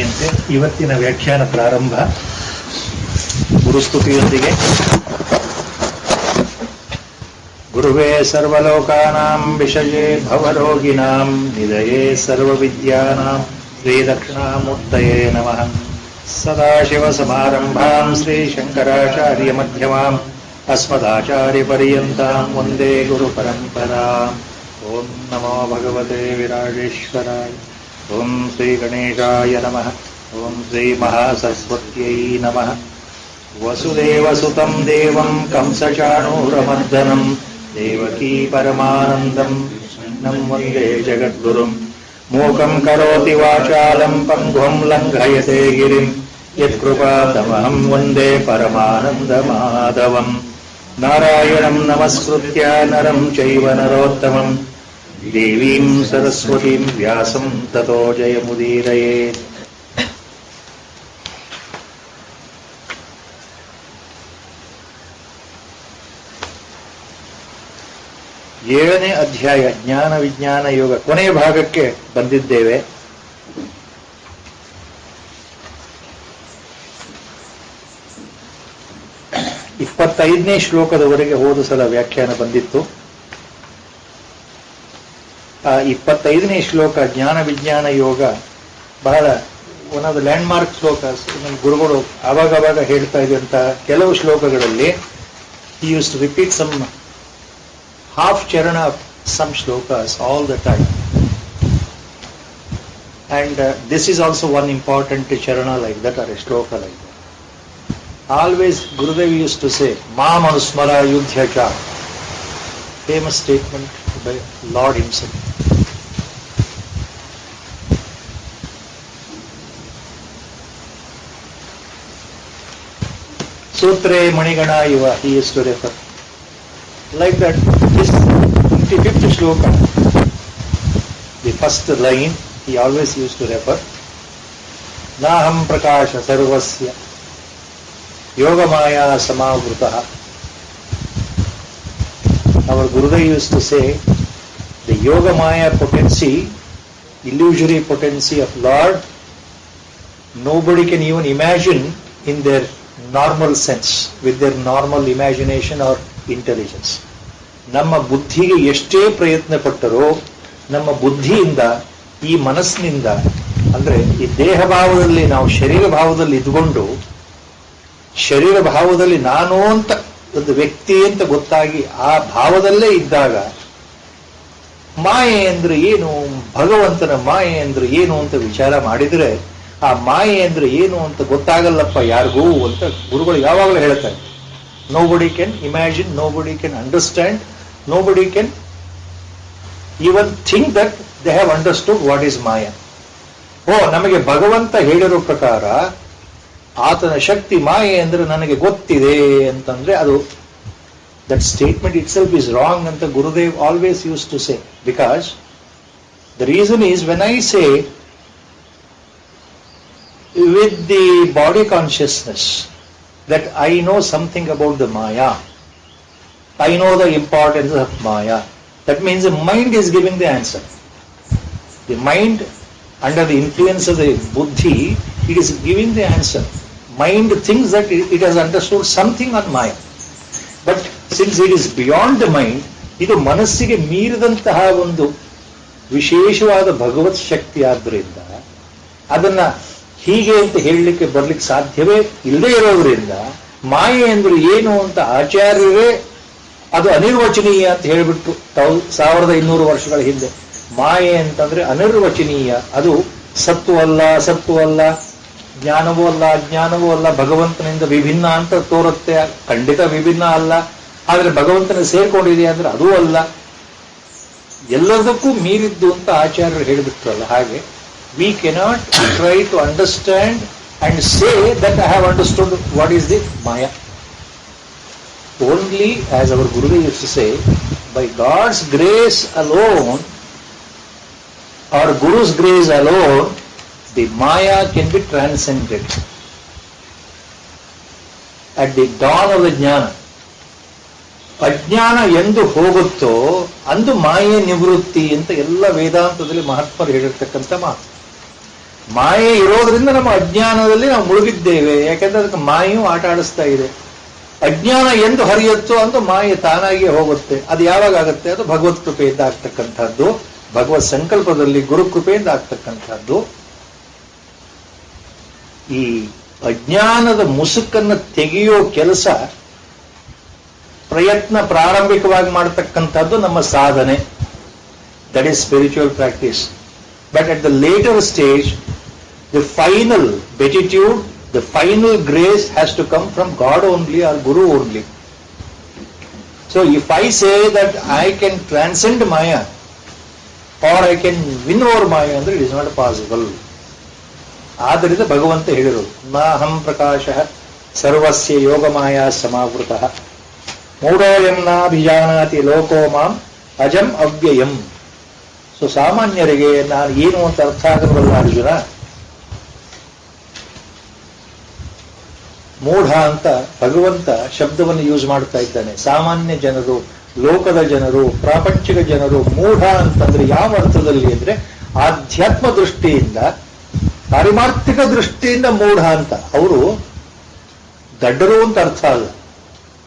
ಆಜ್ಞೆಯಂತೆ ಇವತ್ತಿನ ವ್ಯಾಖ್ಯಾನ ಪ್ರಾರಂಭ ಗುರುಸ್ತುತಿಯೊಂದಿಗೆ. ಗುರುವೇ ಸರ್ವಲೋಕಾನಾಂ ವಿಷಯೇ ಭವರೋಗಿಣಾಂ ನಿಧಯೇ ಸರ್ವವಿದ್ಯಾನಾಂ ಶ್ರೀದಕ್ಷಿಣಾಮೂರ್ತಯೇ ನಮಃ. ಸದಾಶಿವಸಮಾರಂಭಾಂ ಶ್ರೀಶಂಕರಾಚಾರ್ಯಮಧ್ಯಮಾಂ ಅಸ್ಮದಾಚಾರ್ಯಪರ್ಯಂತಾಂ ವಂದೇ ಗುರುಪರಂಪರಾಂ. ಓಂ ನಮೋ ಭಗವತೆ ವಿರಾಜೇಶ್ವರಾಯ. ಓಂ ಶ್ರೀ ಗಣೇಶಾಯ ನಮಃ. ಓಂ ಶ್ರೀ ಮಹಾಸರಸ್ವತ್ಯೈ ನಮಃ. ವಸುದೇವಸುತಂ ದೇವಂ ಕಂಸಚಾಣೂರಮರ್ದನಂ ದೇವಕೀ ಪರಮಾನಂದಂ ನಂ ವಂದೇ ಜಗದ್ಗುರುಂ. ಮೂಕಂ ಕರೋತಿ ವಾಚಾಲಂ ಪಂಗುಂ ಲಂಘಯತೆ ಗಿರಿಂ ಯತ್ಕೃಪಾತಮಹಂ ವಂದೇ ಪರಮಾನಂದಮಾಧವಂ. ನಾರಾಯಣಂ ನಮಸ್ಕೃತ್ಯ ನರಂ ಚೈವ ನರೋತ್ತಮಂ ದೇವೀಂ ಸರಸ್ವತೀಂ ವ್ಯಾಸಂ ತತೋ ಜಯಮುದೀರಯೇತ್. ಏಳನೇ ಅಧ್ಯಾಯ ಜ್ಞಾನ ವಿಜ್ಞಾನ ಯೋಗ ಕೊನೆಯ ಭಾಗಕ್ಕೆ ಬಂದಿದ್ದೇವೆ. ಇಪ್ಪತ್ತೈದನೇ ಶ್ಲೋಕದವರೆಗೆ ಹೋದ ಸಲ ವ್ಯಾಖ್ಯಾನ ಬಂದಿತ್ತು. ಆ 25ನೇ ಶ್ಲೋಕ ಜ್ಞಾನ ವಿಜ್ಞಾನ ಯೋಗ ಬಹಳ one of the land mark ಶ್ಲೋಕ. ಗುರುಗಳು ಆವಾಗವಾಗ ಹೇಳ್ತಾ ಇದ್ದಂತ ಕೆಲವು ಶ್ಲೋಕಗಳಲ್ಲಿ he used to repeat some half charana of some shlokas all the time, and this is also one important charana like that, or a shloka like that. Always Gurudev used to say mam anusmara yudhya cha, famous statement by Lord himself. Sutre manigana iva he used to refer like that. This 25th shloka, the first line, he always used to refer naham prakasha sarvasya yogamaya samavritah. Our Gurudev used to say the yogamaya potency, illusory potency of Lord, nobody can even imagine in their normal sense, with their normal imagination or intelligence. ನಮ್ಮ ಬುದ್ಧಿಗೆ ಎಷ್ಟೇ ಪ್ರಯತ್ನ ಪಟ್ಟರೂ ನಮ್ಮ ಬುದ್ಧಿಯಿಂದ, ಈ ಮನಸ್ಸಿನಿಂದ, ಅಂದ್ರೆ ಈ ದೇಹ ಭಾವದಲ್ಲಿ ನಾವು ಶರೀರ ಭಾವದಲ್ಲಿ ಇದ್ಕೊಂಡು ಶರೀರ ಭಾವದಲ್ಲಿ ನಾನು ಅಂತ ಒಂದು ವ್ಯಕ್ತಿ ಅಂತ ಗೊತ್ತಾಗಿ ಆ ಭಾವದಲ್ಲೇ ಇದ್ದಾಗ ಮಾಯೆ ಅಂದ್ರೆ ಏನು, ಭಗವಂತನ ಮಾಯೆ ಅಂದ್ರೆ ಏನು ಅಂತ ವಿಚಾರ ಮಾಡಿದ್ರೆ ಆ ಮಾಯೆ ಅಂದ್ರೆ ಏನು ಅಂತ ಗೊತ್ತಾಗಲ್ಲಪ್ಪ ಯಾರಿಗೂ ಅಂತ ಗುರುಗಳು ಯಾವಾಗಲೂ ಹೇಳ್ತಾರೆ. Nobody can imagine, nobody can understand, nobody can even think that they have understood what is Maya. ನಮಗೆ ಭಗವಂತ ಹೇಳಿರೋ ಪ್ರಕಾರ ಆತನ ಶಕ್ತಿ ಮಾಯೆ ಅಂದ್ರೆ ನನಗೆ ಗೊತ್ತಿದೆ ಅಂತಂದ್ರೆ ಅದು that statement itself is wrong ಅಂತ Gurudev always used to say. Because the reason is, when I say with the body consciousness that I know something about the Maya, I know the importance of Maya, that means the mind is giving the answer. The mind, under the influence of the buddhi, it is giving the answer. Mind thinks that it has understood something on Maya. But since it is beyond the mind, ಇದು ಮನಸ್ಸಿಗೆ ಮೀರಿದಂತಹ ಒಂದು ವಿಶೇಷವಾದ ಭಗವತ್ ಶಕ್ತಿ ಆದ್ದರಿಂದ ಅದನ್ನ ಹೀಗೆ ಅಂತ ಹೇಳಲಿಕ್ಕೆ ಬರ್ಲಿಕ್ಕೆ ಸಾಧ್ಯವೇ ಇಲ್ಲದೆ ಇರೋದ್ರಿಂದ ಮಾಯೆ ಅಂದ್ರೆ ಏನು ಅಂತ ಆಚಾರ್ಯರೇ ಅದು ಅನಿರ್ವಚನೀಯ ಅಂತ ಹೇಳಿಬಿಟ್ರು 1200 ವರ್ಷಗಳ ಹಿಂದೆ. ಮಾಯೆ ಅಂತಂದ್ರೆ ಅನಿರ್ವಚನೀಯ, ಅದು ಸತ್ತು ಅಲ್ಲ, ಸತ್ತು ಅಲ್ಲ, ಜ್ಞಾನವೂ ಅಲ್ಲ, ಅಜ್ಞಾನವೂ ಅಲ್ಲ, ಭಗವಂತನಿಂದ ವಿಭಿನ್ನ ಅಂತ ತೋರುತ್ತೆ, ಖಂಡಿತ ವಿಭಿನ್ನ ಅಲ್ಲ, ಆದ್ರೆ ಭಗವಂತನ ಸೇರ್ಕೊಂಡಿದೆ ಅಂದ್ರೆ ಅದೂ ಅಲ್ಲ, ಎಲ್ಲದಕ್ಕೂ ಮೀರಿದ್ದು ಅಂತ ಆಚಾರ್ಯರು ಹೇಳಿಬಿಟ್ರಲ್ಲ. ಹಾಗೆ we cannot try to understand and say that I have understood what is the Maya. Only, as our Guru used to say, by God's grace alone or Guru's grace alone, the Maya can be transcended. At the dawn of the Jnana, ಅಜ್ಞಾನ ಎಂದು ಹೋಗುತ್ತೋ ಅಂದು ಮಾಯೆ ನಿವೃತ್ತಿ ಅಂತ ಎಲ್ಲ ವೇದಾಂತದಲ್ಲಿ ಮಹಾತ್ಮರು ಹೇಳಿರ್ತಕ್ಕಂಥ ಮಾತು. ಮಾಯೆ ಇರೋದ್ರಿಂದ ನಮ್ಮ ಅಜ್ಞಾನದಲ್ಲಿ ನಾವು ಮುಳುಗಿದ್ದೇವೆ. ಯಾಕೆಂದ್ರೆ ಅದಕ್ಕೆ ಮಾಯೆಯೂ ಆಟ ಆಡಿಸ್ತಾ ಇದೆ. ಅಜ್ಞಾನ ಎಂದು ಹರಿಯುತ್ತೋ ಅಂತ ಮಾಯೆ ತಾನಾಗಿಯೇ ಹೋಗುತ್ತೆ. ಅದು ಯಾವಾಗ ಆಗುತ್ತೆ? ಅದು ಭಗವತ್ ಕೃಪೆಯಿಂದ ಆಗ್ತಕ್ಕಂಥದ್ದು, ಭಗವತ್ ಸಂಕಲ್ಪದಲ್ಲಿ ಗುರು ಕೃಪೆಯಿಂದ ಆಗ್ತಕ್ಕಂಥದ್ದು. ಈ ಅಜ್ಞಾನದ ಮುಸುಕನ್ನು ತೆಗೆಯೋ ಕೆಲಸ ಪ್ರಯತ್ನ ಪ್ರಾರಂಭಿಕವಾಗಿ ಮಾಡತಕ್ಕಂಥದ್ದು ನಮ್ಮ ಸಾಧನೆ. That is spiritual practice. But at the later stage, the final beatitude, the final grace has to come from God only or Guru only. So if I say that I can transcend Maya or I can win over Maya, ಅಂದ್ರೆ it is not possible. ಆದ್ದರಿಂದ ಭಗವಂತ ಹೇಳಿರೋದು ನಾಹಂ ಪ್ರಕಾಶಃ ಸರ್ವಸ್ಯ ಯೋಗಮಾಯಾ ಸಮಾವೃತಃ ಮೂಢೋಯಂ ನಾಭಿಜಾನಾತಿ ಲೋಕೋ ಮಾಂ Azam ಅವ್ಯಯಂ. So ಸಾಮಾನ್ಯರಿಗೆ ನಾನು ಏನು ಅಂತ ಅರ್ಥ ಆಗಬಲ್ಲ ಅರ್ಜುನ. ಮೂಢ ಅಂತ ಭಗವಂತ ಶಬ್ದವನ್ನು ಯೂಸ್ ಮಾಡ್ತಾ ಇದ್ದಾನೆ. ಸಾಮಾನ್ಯ ಜನರು, ಲೋಕದ ಜನರು, ಪ್ರಾಪಂಚಿಕ ಜನರು. ಮೂಢ ಅಂತಂದ್ರೆ ಯಾವ ಅರ್ಥದಲ್ಲಿ ಅಂದ್ರೆ ಆಧ್ಯಾತ್ಮ ದೃಷ್ಟಿಯಿಂದ, ಪಾರಿಮಾರ್ಥಿಕ ದೃಷ್ಟಿಯಿಂದ ಮೂಢ ಅಂತ. ಅವರು ದಡ್ಡರು ಅಂತ ಅರ್ಥ ಅಲ್ಲ.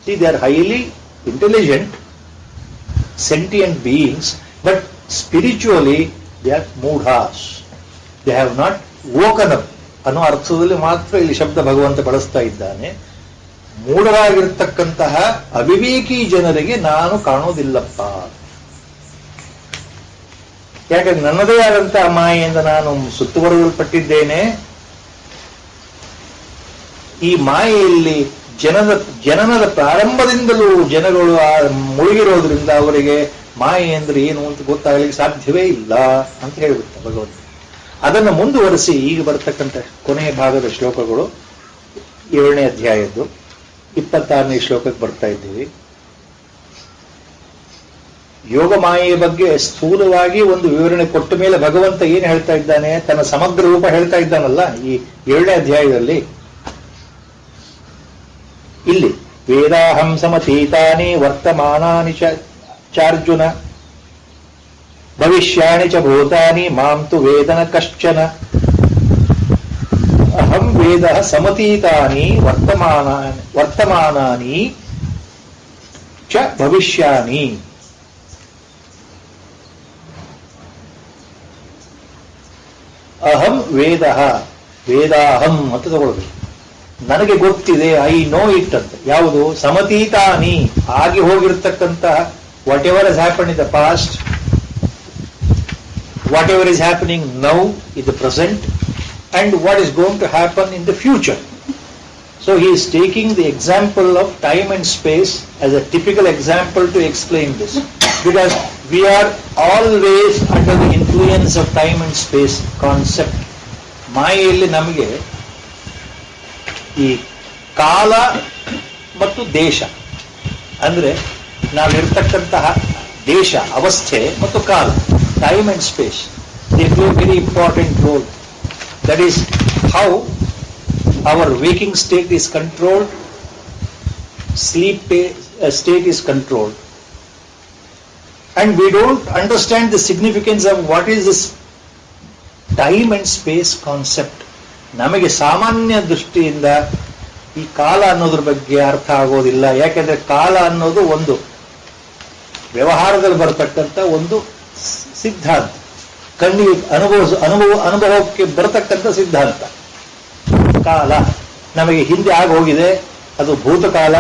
See, they are highly intelligent sentient beings, but spiritually they are ಮೂಢಾಸ್. They have not woken up ಅನ್ನೋ ಅರ್ಥದಲ್ಲಿ ಮಾತ್ರ ಇಲ್ಲಿ ಶಬ್ದ ಭಗವಂತ ಬಳಸ್ತಾ ಇದ್ದಾನೆ. ಮೂಢರಾಗಿರ್ತಕ್ಕಂತಹ ಅವಿವೇಕಿ ಜನರಿಗೆ ನಾನು ಕಾಣೋದಿಲ್ಲಪ್ಪ. ಯಾಕಂದ್ರೆ ನನ್ನದೇ ಆದಂತಹ ಮಾಯೆಯಿಂದ ನಾನು ಸುತ್ತುವರಿಯಲ್ಪಟ್ಟಿದ್ದೇನೆ. ಈ ಮಾಯೆಯಲ್ಲಿ ಜನನದ ಪ್ರಾರಂಭದಿಂದಲೂ ಜನಗಳು ಮುಳುಗಿರೋದ್ರಿಂದ ಅವರಿಗೆ ಮಾಯೆ ಅಂದ್ರೆ ಏನು ಅಂತ ಗೊತ್ತಾಗಲಿಕ್ಕೆ ಸಾಧ್ಯವೇ ಇಲ್ಲ ಅಂತ ಹೇಳಿಬಿಡ್ತಾರೆ ಭಗವಂತ. ಅದನ್ನು ಮುಂದುವರಿಸಿ ಈಗ ಬರತಕ್ಕಂಥ ಕೊನೆಯ ಭಾಗದ ಶ್ಲೋಕಗಳು 7ನೇ ಅಧ್ಯಾಯದ್ದು 26ನೇ ಶ್ಲೋಕಕ್ಕೆ ಬರ್ತಾ ಇದ್ದೀವಿ. ಯೋಗ ಮಾಯೆಯ ಬಗ್ಗೆ ಸ್ಥೂಲವಾಗಿ ಒಂದು ವಿವರಣೆ ಕೊಟ್ಟ ಮೇಲೆ ಭಗವಂತ ಏನು ಹೇಳ್ತಾ ಇದ್ದಾನೆ, ತನ್ನ ಸಮಗ್ರ ರೂಪ ಹೇಳ್ತಾ ಇದ್ದಾನಲ್ಲ ಈ 7ನೇ ಅಧ್ಯಾಯದಲ್ಲಿ. ಇಲ್ಲಿ ವೇದಾಹಂ ಸಮತೀತಾನಿ ವರ್ತಮಾನಾನಿ ಚಾರ್ಜುನ ಭವಿಷ್ಯಾಣಿ ಚ ಭೂತಾನಿ ಮಾಂ ತು ವೇದನ ಕಶ್ಚನ. ಅಹಂ ವೇದ ಸಮತೀತಾನಿ ವರ್ತಮಾನಾನಿ ಚ ಭವಿಷ್ಯಾನಿ. ಅಹಂ ವೇದ, ವೇದಾಹಂ ಅಂತ ತಗೊಳ್ಬೇಕು. ನನಗೆ ಗೊತ್ತಿದೆ, ಐ ನೋ ಇಟ್ ಅಂತ. ಯಾವುದು? ಸಮತೀತಾನಿ, ಆಗಿ ಹೋಗಿರ್ತಕ್ಕಂತಹ whatever has happen in the past, whatever is happening now in the present, and what is going to happen in the future. So he is taking the example of time and space as a typical example to explain this, because we are always under the influence of time and space concept. ಮಾಯೆಯಲ್ಲಿ ನಮಗೆ ಈ ಕಾಲ ಮತ್ತು ದೇಶ ಅಂದ್ರೆ ನಾವಿರ್ತಕ್ಕಂತಹ ದೇಶ, ಅವಸ್ಥೆ ಮತ್ತು ಕಾಲ, time and space, they play a very important role. That is how our waking state is controlled, sleep state is controlled, and we don't understand the significance of what is this time and space concept. ನಮಗೆ ಸಾಮಾನ್ಯ ದೃಷ್ಟಿಯಿಂದ ಈ ಕಾಲ ಅನ್ನೋದ್ರ ಬಗ್ಗೆ ಅರ್ಥ ಆಗೋದಿಲ್ಲ. ಯಾಕೆಂದ್ರೆ ಕಾಲ ಅನ್ನೋದು ಒಂದು ವ್ಯವಹಾರದಲ್ಲಿ ಬರತಕ್ಕಂಥ ಒಂದು ಸಿದ್ಧಾಂತ, ಕಣ್ಣಿಗೆ ಅನುಭವಕ್ಕೆ ಬರತಕ್ಕಂಥ ಸಿದ್ಧಾಂತ. ಕಾಲ ನಮಗೆ ಹಿಂದೆ ಆಗೋಗಿದೆ, ಅದು ಭೂತಕಾಲ.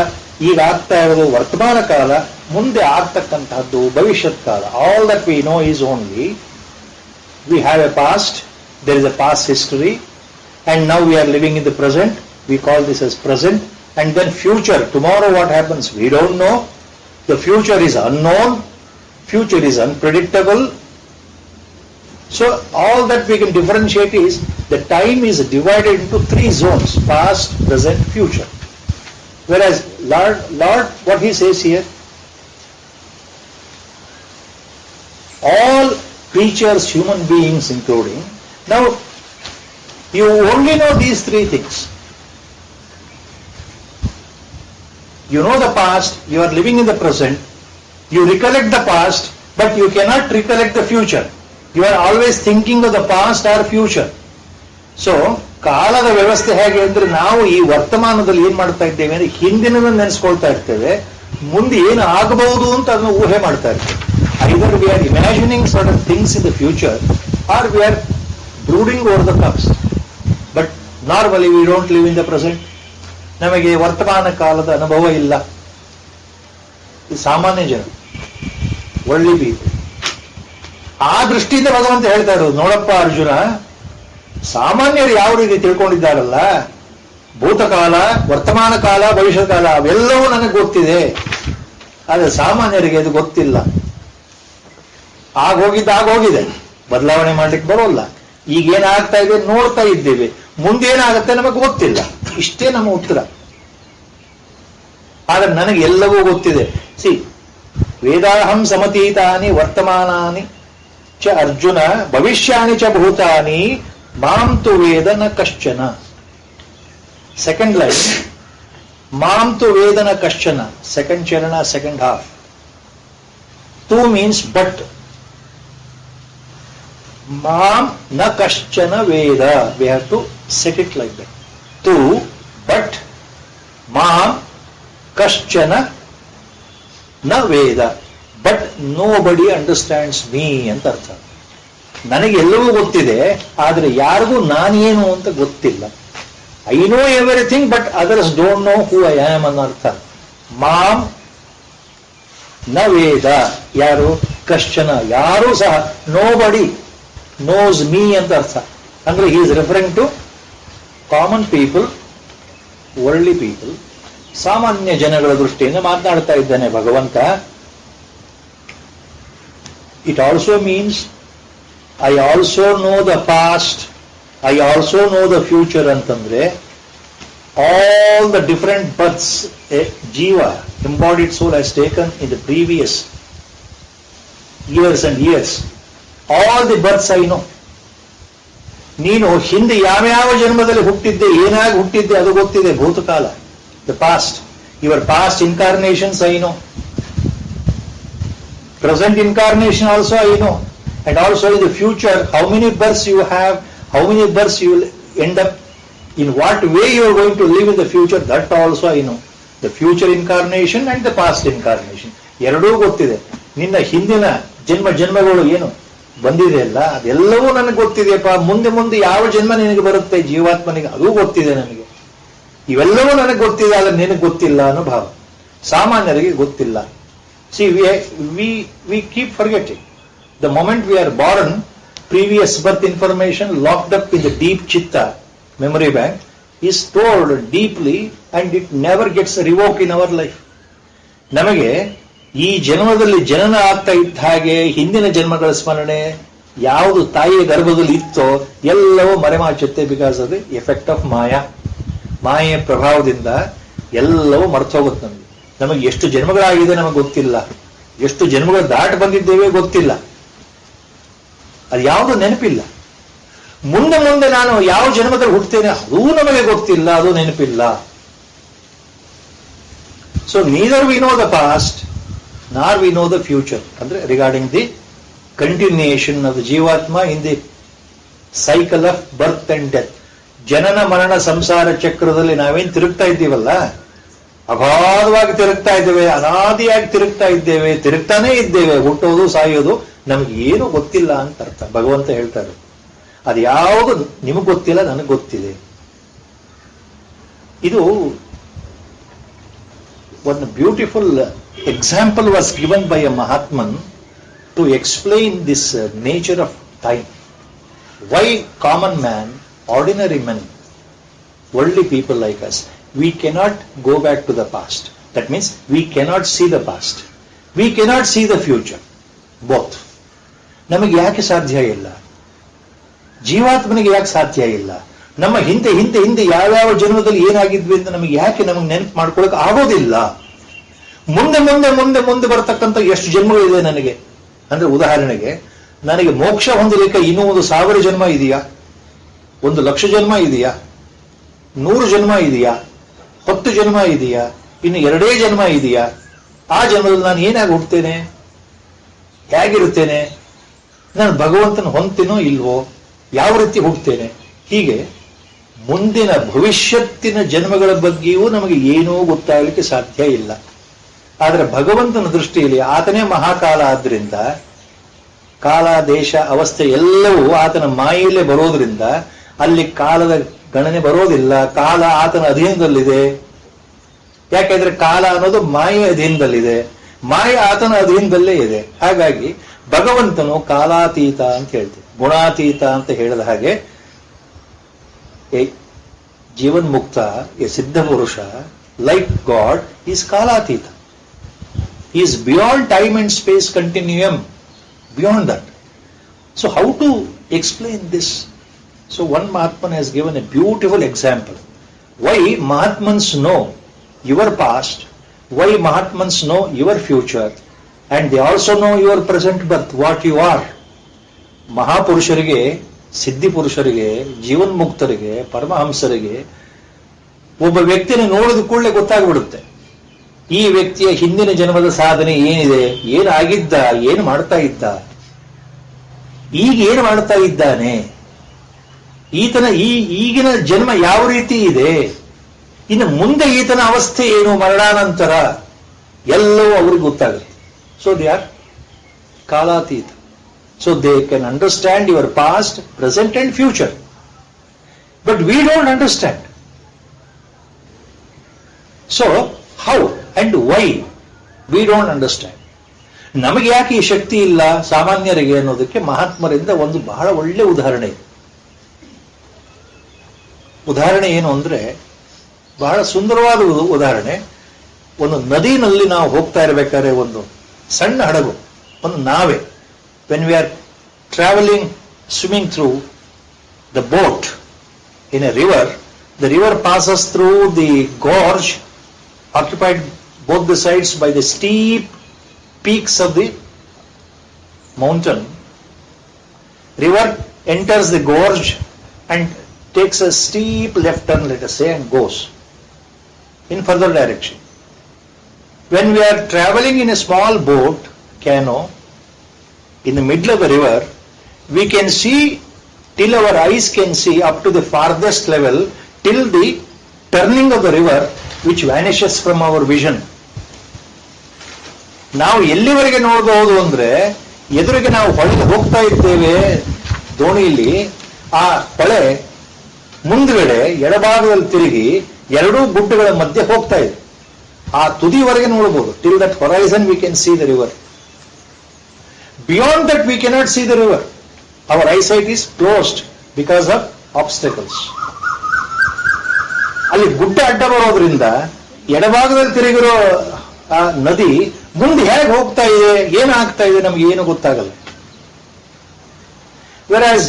ಈಗ ಆಗ್ತಾ ಇರೋದು ವರ್ತಮಾನ ಕಾಲ, ಮುಂದೆ ಆಗ್ತಕ್ಕಂತಹದ್ದು ಭವಿಷ್ಯತ್ ಕಾಲ. All that we know is only we have a past, there is a past history, and now we are living in the present. We call this as present. And then future, tomorrow what happens we don't know. The future is unknown, future is unpredictable. So all that we can differentiate is the time is divided into 3 zones: past, present, future. Whereas Lord what he says here, all creatures, human beings including, now you only know these 3 things. You know the past, you are living in the present, you recollect the past, but you cannot recollect the future. You are always thinking of the past or future. So ಕಾಲದ ವ್ಯವಸ್ಥೆ ಹೇಗೆ ಅಂದ್ರೆ ನಾವು ಈ ವರ್ತಮಾನದಲ್ಲಿ ಏನ್ ಮಾಡ್ತಾ ಇದ್ದೇವೆ ಅಂದ್ರೆ ಹಿಂದಿನದನ್ನು ನೆನೆಸ್ಕೊಳ್ತಾ ಇರ್ತೇವೆ, ಮುಂದೆ ಏನು ಆಗಬಹುದು ಅಂತ ಅದನ್ನು ಊಹೆ ಮಾಡ್ತಾ ಇರ್ತೇವೆ. Either we are imagining certain things in the future or we are brooding over the past. But normally we don't live in the present. ನಮಗೆ ವರ್ತಮಾನ ಕಾಲದ ಅನುಭವ ಇಲ್ಲ. ಈ ಸಾಮಾನ್ಯ ಜನ, ಒಳ್ಳೆ ಪೀಪಲ್. ಆ ದೃಷ್ಟಿಯಿಂದ ಭಗವಂತ ಹೇಳ್ತಾ ಇರೋದು, ನೋಡಪ್ಪ ಅರ್ಜುನ, ಸಾಮಾನ್ಯರು ಯಾವ ರೀತಿ ತಿಳ್ಕೊಂಡಿದ್ದಾರಲ್ಲ, ಭೂತಕಾಲ, ವರ್ತಮಾನ ಕಾಲ, ಭವಿಷ್ಯ ಕಾಲ ಅವೆಲ್ಲವೂ ನನಗೆ ಗೊತ್ತಿದೆ, ಆದರೆ ಸಾಮಾನ್ಯರಿಗೆ ಅದು ಗೊತ್ತಿಲ್ಲ. ಆಗೋಗಿದೆ, ಬದಲಾವಣೆ ಮಾಡ್ಲಿಕ್ಕೆ ಬರೋಲ್ಲ. ಈಗ ಏನಾಗ್ತಾ ಇದೆ ನೋಡ್ತಾ ಇದ್ದೇವೆ, ಮುಂದೇನಾಗುತ್ತೆ ನಮಗೆ ಗೊತ್ತಿಲ್ಲ. ಇಷ್ಟೇ ನಮ್ಮ ಉತ್ತರ. ಆದರೆ ನನಗೆ ಎಲ್ಲವೂ ಗೊತ್ತಿದೆ. ಸಿ, ವೇದಾಹಂ ಸಮತೀತಾನಿ ವರ್ತಮಾನಾನಿ ಚ ಅರ್ಜುನ ಭವಿಷ್ಯಾನಿ ಚ ಭೂತಾನಿ ಮಾಂ ತು ವೇದ ನ ಕಶ್ಚನ. ಸೆಕೆಂಡ್ ಲೈನ್, ಮಾಂ ತು ವೇದ ನ ಕಶ್ಚನ, ಸೆಕೆಂಡ್ ಚರಣ, ಸೆಕೆಂಡ್ ಹಾಫ್. ಟು ಮೀನ್ಸ್ ಬಟ್. ಮಾಂ ನ ಕಶ್ಚನ ವೇದ. We have to set it like that. ಟು, ಬಟ್, ಮಾಂ ಕಶ್ಚನ ನ ವೇದ, but nobody understands me ಅಂತ ಅರ್ಥ. ನನಗೆ ಎಲ್ಲವೂ ಗೊತ್ತಿದೆ, ಆದರೆ ಯಾರಿಗೂ ನಾನೇನು ಅಂತ ಗೊತ್ತಿಲ್ಲ. I know everything but others don't know who I am ಅನ್ನೋ ಅರ್ಥ. ಮಾಂ ನ ವೇದ, ಯಾರು? ಕಶ್ಚನ, ಯಾರೂ ಸಹ. ನೋ ಬಡಿ ನೋಸ್ ಮೀ ಅಂತ ಅರ್ಥ. ಅಂದ್ರೆ he is referring to common people, worldly people, ಸಾಮಾನ್ಯ ಜನಗಳ ದೃಷ್ಟಿಯಿಂದ ಮಾತನಾಡ್ತಾ ಇದ್ದಾನೆ ಭಗವಂತ. It also means I also know the past, I also know the future ಅಂತಂದ್ರೆ all the different births a jiva, embodied soul, has taken in the previous years and years. All the births I know. ನೀನು ಹಿಂದೆ ಯಾವ್ಯಾವ ಜನ್ಮದಲ್ಲಿ ಹುಟ್ಟಿದ್ದೆ, ಏನಾಗಿ ಹುಟ್ಟಿದ್ದೆ ಅದು ಗೊತ್ತಿದೆ. ಭೂತಕಾಲ, the past, your past incarnations I know. Present incarnation also I know. And also in the future, how many births you have, how many births you will end up, in what way you are going to live in the future, that also I know. The future incarnation and the past incarnation. ಎರಡೂ ಗೊತ್ತಿದೆ. ನಿನ್ನ ಹಿಂದಿನ ಜನ್ಮಗಳು ಏನು ಬಂದಿದೆ ಅಲ್ಲ, ಅದೆಲ್ಲವೂ ನನಗೆ ಗೊತ್ತಿದೆಯಪ್ಪ. ಮುಂದೆ ಯಾವ ಜನ್ಮ ನಿನಗೆ ಬರುತ್ತೆ ಜೀವಾತ್ಮನಿಗೆ, ಅದು ಗೊತ್ತಿದೆ ನನಗೆ. ಇವೆಲ್ಲವೂ ನನಗೆ ಗೊತ್ತಿದೆ, ಆದರೆ ನಿನಗೆ ಗೊತ್ತಿಲ್ಲ ಅನ್ನೋ ಭಾವ. ಸಾಮಾನ್ಯರಿಗೆ ಗೊತ್ತಿಲ್ಲ. C, we keep forgetting. The moment we are born, previous birth information locked up in the deep chitta, memory bank, is stored deeply and it never gets revoked in our life. ನಮಗೆ ಈ ಜನ್ಮದಲ್ಲಿ ಜನನ ಆಗ್ತಾ ಇದ್ದ ಹಾಗೆ ಹಿಂದಿನ ಜನ್ಮಗಳ ಸ್ಮರಣೆ ಯಾವುದು ತಾಯಿಯ ಗರ್ಭದಲ್ಲಿ ಇತ್ತೋ ಎಲ್ಲವೂ ಮರೆಮಾಚುತ್ತೆ. Because of the effect of maya. ಮಾಯೆಯ ಪ್ರಭಾವದಿಂದ ಎಲ್ಲವೂ ಮರ್ತೋಗುತ್ತೆ. ನಮಗೆ ಎಷ್ಟು ಜನ್ಮಗಳಾಗಿದೆ ನಮಗೆ ಗೊತ್ತಿಲ್ಲ, ಎಷ್ಟು ಜನ್ಮಗಳು ದಾಟ ಬಂದಿದ್ದೇವೆ ಗೊತ್ತಿಲ್ಲ, ಅದು ಯಾವುದು ನೆನಪಿಲ್ಲ. ಮುಂದೆ ನಾನು ಯಾವ ಜನ್ಮದಲ್ಲಿ ಹುಟ್ಟುತ್ತೇನೆ ಅದೂ ನಮಗೆ ಗೊತ್ತಿಲ್ಲ, ಅದು ನೆನಪಿಲ್ಲ. So neither we know the past nor we know the future. ಅಂದ್ರೆ regarding the continuation of the jivatma in the cycle of birth and death. ಜನನ ಮರಣ ಸಂಸಾರ ಚಕ್ರದಲ್ಲಿ ನಾವೇನ್ ತಿರುಗ್ತಾ ಇದ್ದೀವಲ್ಲ, ಅಗಾಧವಾಗಿ ತಿರುಗ್ತಾ ಇದ್ದೇವೆ, ಅನಾದಿಯಾಗಿ ತಿರುಗ್ತಾ ಇದ್ದೇವೆ, ತಿರುಗ್ತಾನೇ ಇದ್ದೇವೆ. ಹುಟ್ಟೋದು ಸಾಯೋದು ನಮ್ಗೆ ಏನು ಗೊತ್ತಿಲ್ಲ ಅಂತ ಅರ್ಥ. ಭಗವಂತ ಹೇಳ್ತಾರೆ, ಅದು ಯಾವುದು ನಿಮಗೆ ಗೊತ್ತಿಲ್ಲ, ನನಗೆ ಗೊತ್ತಿದೆ. ಇದು one beautiful example was given by a Mahatman to explain this nature of time. Why common man, ordinary men, worldly people like us, we cannot go back to the past. That means we cannot see the past. We cannot see the future. Both. ನಮಗೆ ಯಾಕೆ ಸಾಧ್ಯ ಇಲ್ಲ? ಜೀವಾತ್ಮನಿಗೆ ಯಾಕೆ ಸಾಧ್ಯ ಇಲ್ಲ? ನಮ್ಮ ಹಿಂದೆ ಯಾವ್ಯಾವ ಜನ್ಮದಲ್ಲಿ ಏನಾಗಿದ್ವಿ ಅಂತ ನಮಗೆ ನೆನಪು ಮಾಡ್ಕೊಳಕ್ ಆಗೋದಿಲ್ಲ. ಮುಂದೆ ಬರ್ತಕ್ಕಂಥ ಎಷ್ಟು ಜನ್ಮಗಳಿದೆ ನನಗೆ ಅಂದ್ರೆ, ಉದಾಹರಣೆಗೆ ನನಗೆ ಮೋಕ್ಷ ಹೊಂದಲಿಕ್ಕೆ ಇನ್ನೂ 1,000 ಜನ್ಮ ಇದೆಯಾ, 1,00,000 ಜನ್ಮ ಇದೆಯಾ, 100 ಜನ್ಮ ಇದೆಯಾ, 10 ಜನ್ಮ ಇದೆಯಾ, ಇನ್ನು 2 ಜನ್ಮ ಇದೆಯಾ? ಆ ಜನ್ಮದಲ್ಲಿ ನಾನು ಏನಾಗಿ ಹುಡ್ತೇನೆ, ಹೇಗಿರುತ್ತೇನೆ, ನಾನು ಭಗವಂತನ ಹೊಂದ್ತೀನೋ ಇಲ್ವೋ, ಯಾವ ರೀತಿ ಹುಡ್ತೇನೆ, ಹೀಗೆ ಮುಂದಿನ ಭವಿಷ್ಯತ್ತಿನ ಜನ್ಮಗಳ ಬಗ್ಗೆಯೂ ನಮಗೆ ಏನೂ ಗೊತ್ತಾಗಲಿಕ್ಕೆ ಸಾಧ್ಯ ಇಲ್ಲ. ಆದರೆ ಭಗವಂತನ ದೃಷ್ಟಿಯಲ್ಲಿ ಆತನೇ ಮಹಾಕಾಲ ಆದ್ರಿಂದ ಕಾಲ ದೇಶ ಅವಸ್ಥೆ ಎಲ್ಲವೂ ಆತನ ಮಾಯೆಯಲ್ಲೇ ಬರೋದ್ರಿಂದ ಅಲ್ಲಿ ಕಾಲದ ಗಣನೆ ಬರೋದಿಲ್ಲ. ಕಾಲ ಆತನ ಅಧೀನದಲ್ಲಿದೆ. ಯಾಕೆಂದ್ರೆ ಕಾಲ ಅನ್ನೋದು ಮಾಯೆ ಅಧೀನದಲ್ಲಿದೆ, ಮಾಯೆ ಆತನ ಅಧೀನದಲ್ಲೇ ಇದೆ. ಹಾಗಾಗಿ ಭಗವಂತನು ಕಾಲಾತೀತ ಅಂತ ಹೇಳ್ತೀವಿ, ಗುಣಾತೀತ ಅಂತ ಹೇಳಿದ ಹಾಗೆ ಜೀವನ್ ಮುಕ್ತ a siddha purusha like God is ಕಾಲಾತೀತ. Is beyond time and space continuum, beyond that. So how to explain this? So one Mahatman has given a beautiful example. Why Mahatmans know your past, why Mahatmans know your future, and they also know your present birth, what you are. ಮಹಾಪುರುಷರಿಗೆ, ಸಿದ್ಧಿ ಪುರುಷರಿಗೆ, ಜೀವನ್ ಮುಕ್ತರಿಗೆ, ಪರಮಹಂಸರಿಗೆ ಒಬ್ಬ ವ್ಯಕ್ತಿನ ನೋಡಿದ ಕೂಡಲೇ ಗೊತ್ತಾಗ್ಬಿಡುತ್ತೆ ಈ ವ್ಯಕ್ತಿಯ ಹಿಂದಿನ ಜನ್ಮದ ಸಾಧನೆ ಏನಿದೆ, ಏನಾಗಿದ್ದ, ಏನು ಮಾಡ್ತಾ ಇದ್ದ, ಈಗ ಏನು ಮಾಡ್ತಾ ಇದ್ದಾನೆ, ಈತನ ಈಗಿನ ಜನ್ಮ ಯಾವ ರೀತಿ ಇದೆ, ಇನ್ನು ಮುಂದೆ ಈತನ ಅವಸ್ಥೆ ಏನು, ಮರಣಾನಂತರ ಎಲ್ಲವೂ ಅವ್ರಿಗೆ ಗೊತ್ತಾಗುತ್ತೆ. ಸೊ ದೇ ಆರ್ ಕಾಲಾತೀತ. So they can understand your past, present and future. But we don't understand. So how and why we don't understand. ನಮಗೆ ಯಾಕೆ ಈ ಶಕ್ತಿ ಇಲ್ಲ ಸಾಮಾನ್ಯರಿಗೆ ಅನ್ನೋದಕ್ಕೆ ಮಹಾತ್ಮರಿಂದ ಒಂದು ಬಹಳ ಒಳ್ಳೆ ಉದಾಹರಣೆ ಇದೆ. ಉದಾಹರಣೆ ಏನು ಅಂದ್ರೆ ಬಹಳ ಸುಂದರವಾದ ಉದಾಹರಣೆ. ಒಂದು ನದಿನಲ್ಲಿ ನಾವು ಹೋಗ್ತಾ ಇರಬೇಕಾದ್ರೆ ಒಂದು ಸಣ್ಣ ಹಡಗು, ಒಂದು ನಾವೆ, when we are travelling, swimming through the boat in a river, the river passes through the gorge occupied both the sides by the steep peaks of the mountain. River enters the gorge and takes a steep left turn, let us say, and goes in further direction. When we are traveling in a small boat, canoe, in the middle of the river, we can see till our eyes can see up to the farthest level, till the turning of the river, which vanishes from our vision. ನಾವು ಎಲ್ಲಿವರೆಗೆ ನೋಡಬಹುದು ಅಂದ್ರೆ, ಎದುರಿಗೆ ನಾವು ಹೊಳೆಗೆ ಹೋಗ್ತಾ ಇದ್ದೇವೆ ದೋಣಿಯಲ್ಲಿ, ಆ ಹೊಳೆ ಮುಂದ್ಗಡೆ ಎಡಭಾಗದಲ್ಲಿ ತಿರುಗಿ ಎರಡೂ ಗುಡ್ಡಗಳ ಮಧ್ಯೆ ಹೋಗ್ತಾ ಇದೆ. ಆ ತುದಿವರೆಗೆ ನೋಡಬಹುದು. Till that horizon we can see the river. Beyond that we cannot see the river. Our eyesight is closed because of obstacles. ಅಲ್ಲಿ ಗುಡ್ಡ ಅಡ್ಡ ಬರೋದ್ರಿಂದ ಎಡಭಾಗದಲ್ಲಿ ತಿರುಗಿರೋ ಆ ನದಿ ಮುಂದೆ ಹೇಗೆ ಹೋಗ್ತಾ ಇದೆ, ಏನಾಗ್ತಾ ಇದೆ, ನಮ್ಗೆ ಏನು ಗೊತ್ತಾಗಲ್ಲ. Whereas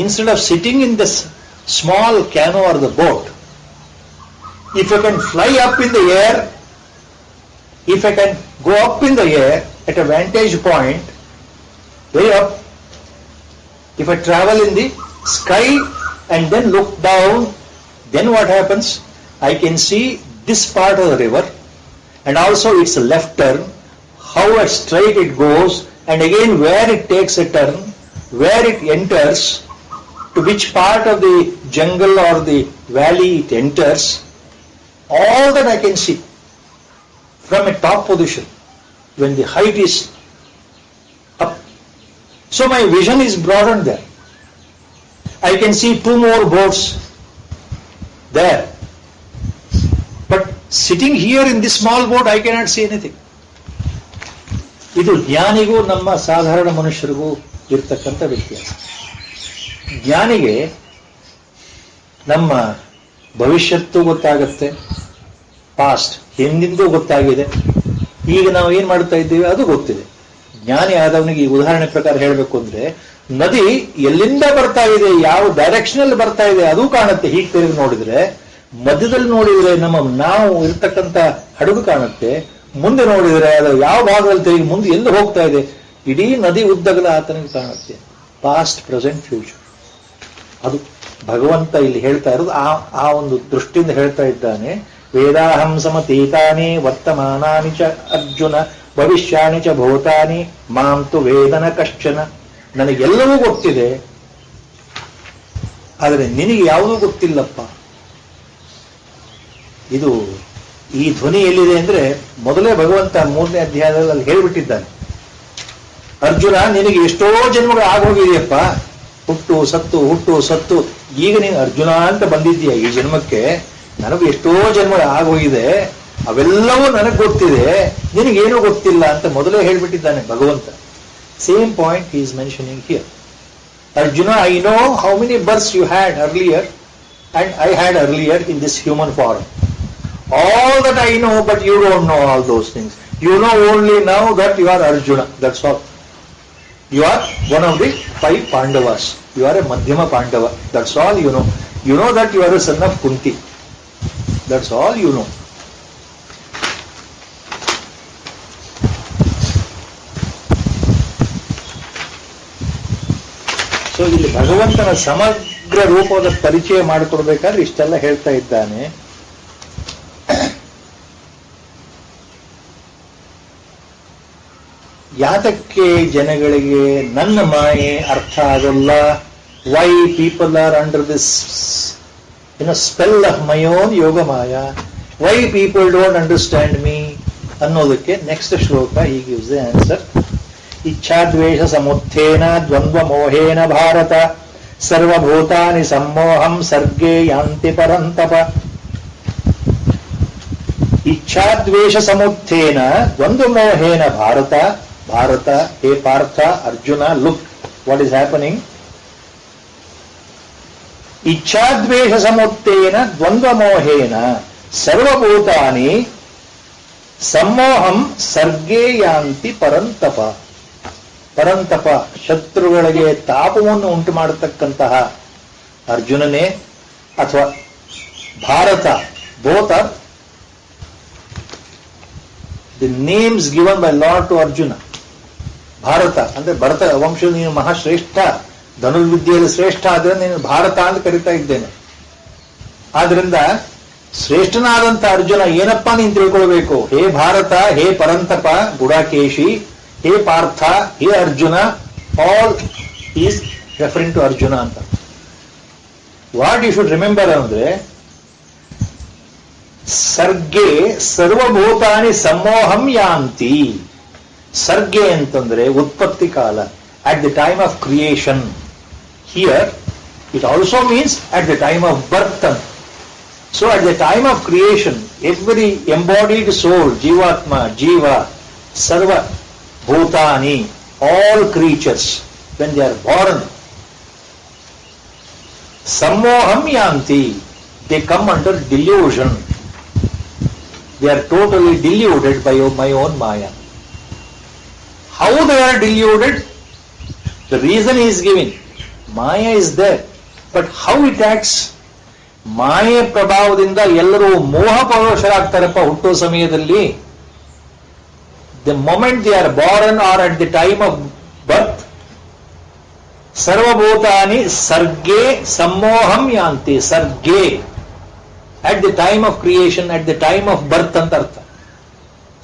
instead of sitting in this small canoe or the boat, if I can fly up in the air, if I can go up in the air at a vantage point, way up, if I travel in the sky and then look down, then what happens? I can see this part of the river, and also its left turn, how straight it goes, and again where it takes a turn, where it enters, to which part of the jungle or the valley it enters. All that I can see from a top position when the height is up. So my vision is broadened there. I can see two more boats there. But sitting here in this small boat, I cannot see anything. ಇದು ಜ್ಞಾನಿಗೂ ನಮ್ಮ ಸಾಧಾರಣ ಮನುಷ್ಯರಿಗೂ ಇರ್ತಕ್ಕಂಥ ವ್ಯತ್ಯಾಸ. ಜ್ಞಾನಿಗೆ ನಮ್ಮ ಭವಿಷ್ಯತ್ತು ಗೊತ್ತಾಗತ್ತೆ, past ಹಿಂದಿಂದೂ ಗೊತ್ತಾಗಿದೆ, ಈಗ ನಾವು ಏನ್ ಮಾಡ್ತಾ ಇದ್ದೀವಿ ಅದು ಗೊತ್ತಿದೆ. ಜ್ಞಾನಿ ಆದವನಿಗೆ ಈ ಉದಾಹರಣೆ ಪ್ರಕಾರ ಹೇಳಬೇಕು ಅಂದ್ರೆ, ನದಿ ಎಲ್ಲಿಂದ ಬರ್ತಾ ಇದೆ, ಯಾವ ಡೈರೆಕ್ಷನ್ ಅಲ್ಲಿ ಬರ್ತಾ ಇದೆ ಅದು ಕಾಣುತ್ತೆ. ಹೀಗೆ ತಿರುಗಿ ನೋಡಿದ್ರೆ, ಮಧ್ಯದಲ್ಲಿ ನೋಡಿದ್ರೆ ನಾವು ಇರ್ತಕ್ಕಂಥ ಹಡಗು ಕಾಣುತ್ತೆ, ಮುಂದೆ ನೋಡಿದರೆ ಅದು ಯಾವ ಭಾಗದಲ್ಲಿ ತಿರುಗಿ ಮುಂದೆ ಎಲ್ಲಿ ಹೋಗ್ತಾ ಇದೆ, ಇಡೀ ನದಿ ಉದ್ದಗಲ ಆತನಿಗೆ ಕಾಣುತ್ತೆ. Past, present, future. ಅದು ಭಗವಂತ ಇಲ್ಲಿ ಹೇಳ್ತಾ ಇರೋದು ಆ ಒಂದು ದೃಷ್ಟಿಯಿಂದ ಹೇಳ್ತಾ ಇದ್ದಾನೆ. ವೇದಾಹಂ ಸಮತೀತಾನಿ ವರ್ತಮಾನಾನಿ ಚ ಅರ್ಜುನ ಭವಿಷ್ಯಾನಿ ಚ ಭೂತಾನಿ ಮಾಂ ತು ವೇದನ ಕಶ್ಚನ. ನನಗೆಲ್ಲವೂ ಗೊತ್ತಿದೆ, ಆದರೆ ನಿನಗೆ ಯಾವುದೂ ಗೊತ್ತಿಲ್ಲಪ್ಪ. ಇದು ಈ ಧ್ವನಿ ಎಲ್ಲಿದೆ ಅಂದ್ರೆ ಮೊದಲೇ ಭಗವಂತ 3ನೇ ಅಧ್ಯಾಯದಲ್ಲಿ ಅಲ್ಲಿ ಹೇಳ್ಬಿಟ್ಟಿದ್ದಾನೆ. ಅರ್ಜುನ, ನಿನಗೆ ಎಷ್ಟೋ ಜನ್ಮಗಳು ಆಗೋಗಿದೆಯಪ್ಪ, ಹುಟ್ಟು ಸತ್ತು ಹುಟ್ಟು ಸತ್ತು, ಈಗ ನೀನು ಅರ್ಜುನ ಅಂತ ಬಂದಿದ್ದೀಯ ಈ ಜನ್ಮಕ್ಕೆ. ನನಗೂ ಎಷ್ಟೋ ಜನ್ಮಗಳು ಆಗೋಗಿದೆ, ಅವೆಲ್ಲವೂ ನನಗೆ ಗೊತ್ತಿದೆ, ನಿನಗೇನೂ ಗೊತ್ತಿಲ್ಲ ಅಂತ ಮೊದಲೇ ಹೇಳ್ಬಿಟ್ಟಿದ್ದಾನೆ ಭಗವಂತ. Same point he is mentioning here. Arjuna, I know how many births you had earlier and I had earlier in this human form. All that I know, but you don't know all those things. You know only now that you are Arjuna. That's all. You are one of the 5 Pandavas. You are a Madhyama Pandava. That's all you know. You know that you are a son of Kunti. That's all you know. So ಇಲ್ಲಿ ಭಗವಂತನ ಸಮಗ್ರ ರೂಪದ ಪರಿಚಯ ಮಾಡಿಕೊಡ್ಬೇಕಾದ್ರೆ ಇಷ್ಟೆಲ್ಲ ಹೇಳ್ತಾ ಇದ್ದಾನೆ. ಯಾತಕ್ಕೆ ಜನಗಳಿಗೆ ನನ್ನ ಮಾಯೆ ಅರ್ಥ ಆಗೋಲ್ಲ? Why people are under this spell of my own yoga Maya? Why people don't understand me ಅನ್ನೋದಕ್ಕೆ ನೆಕ್ಸ್ಟ್ ಶ್ಲೋಕ ಹೀಗೆ ಗಿವ್ಸ್ ದಿ ಆನ್ಸರ್. ಇಚ್ಛಾದ್ವೇಷ ಸಮುತ್ಥೇನ ದ್ವಂದ್ವ ಮೋಹೇನ ಭಾರತ ಸರ್ವಭೂತಾನಿ ಸಮ್ಮೋಹಂ ಸರ್ಗೇ ಯಾಂತಿ ಪರಂತಪ. ಇಚ್ಛಾದ್ವೇಷ ಸಮುತ್ಥೇನ ದ್ವಂದ್ವ ಮೋಹೇನ ಭಾರತ. ಭಾರತ, ಹೇ Partha, Arjuna, look what is happening. ಇಚ್ಛಾದ್ವೇಷ ಸಮುತ್ತೇನ ದ್ವಂದ್ವ ಮೋಹೇನ ಸರ್ವಭೂತಾನಿ ಸಮ್ಮೋಹಂ ಸರ್ಗೇ ಯಾಂತಿ ಪರಂತಪ. ಪರಂತಪ, ಶತ್ರುಗಳಿಗೆ ತಾಪವನ್ನು ಉಂಟು ಮಾಡತಕ್ಕಂತಹ ಅರ್ಜುನನೇ ಅಥವಾ Bharata, both are the names given by lord to Arjuna. Bharata ಅಂದ್ರೆ ಭರತ ವಂಶ, ನೀನು ಮಹಾಶ್ರೇಷ್ಠ, ಧನುರ್ವಿದ್ಯೆಯಲ್ಲಿ ಶ್ರೇಷ್ಠ ಆದ್ರೆ ನೀನು ಭಾರತ ಅಂತ ಕರಿತಾ ಇದ್ದೇನೆ. ಆದ್ರಿಂದ ಶ್ರೇಷ್ಠನಾದಂತ ಅರ್ಜುನ ಏನಪ್ಪಾ ನೀನು ತಿಳ್ಕೊಳ್ಬೇಕು? ಹೇ ಭಾರತ, ಹೇ ಪರಂತಪ, ಗುಡಾಕೇಶಿ, ಹೇ ಪಾರ್ಥ, ಹೇ Arjuna, all is referring to Arjuna ಅಂತ. ವಾಟ್ ಯು ಶುಡ್ ರಿಮೆಂಬರ್ ಅಂದ್ರೆ, ಸರ್ಗೆ ಸರ್ವಭೂತಾನಿ ಸಮ್ಮೋಹಂ ಯಾಂತಿ. ಸರ್ಗೆ ಅಂತಂದ್ರೆ ಉತ್ಪತ್ತಿ ಕಾಲ, at the time of creation. Here it also means at the time of birth. So at the time of creation, every embodied soul, Jivatma, Jiva, Sarva, Bhutani, all creatures, when they are born, Sammoham yanti, they come under delusion. They are totally deluded by my own Maya. How they are deluded? The reason he is giving. Maya is there, but how it acts? ಮಾಯೆ ಪ್ರಭಾವದಿಂದ ಎಲ್ಲರೂ ಮೋಹ ಪರವಶರಾಗ್ತಾರಪ್ಪ ಹುಟ್ಟೋ ಸಮಯದಲ್ಲಿ. The moment they are born are at the time of birth, ಸರ್ವಭೂತಾನಿ ಸರ್ಗೆ ಸಮ್ಮೋಹಂ ಯಾಂತಿ. ಸರ್ಗೆ at the time of creation, at the time of birth ಅಂತ ಅರ್ಥ.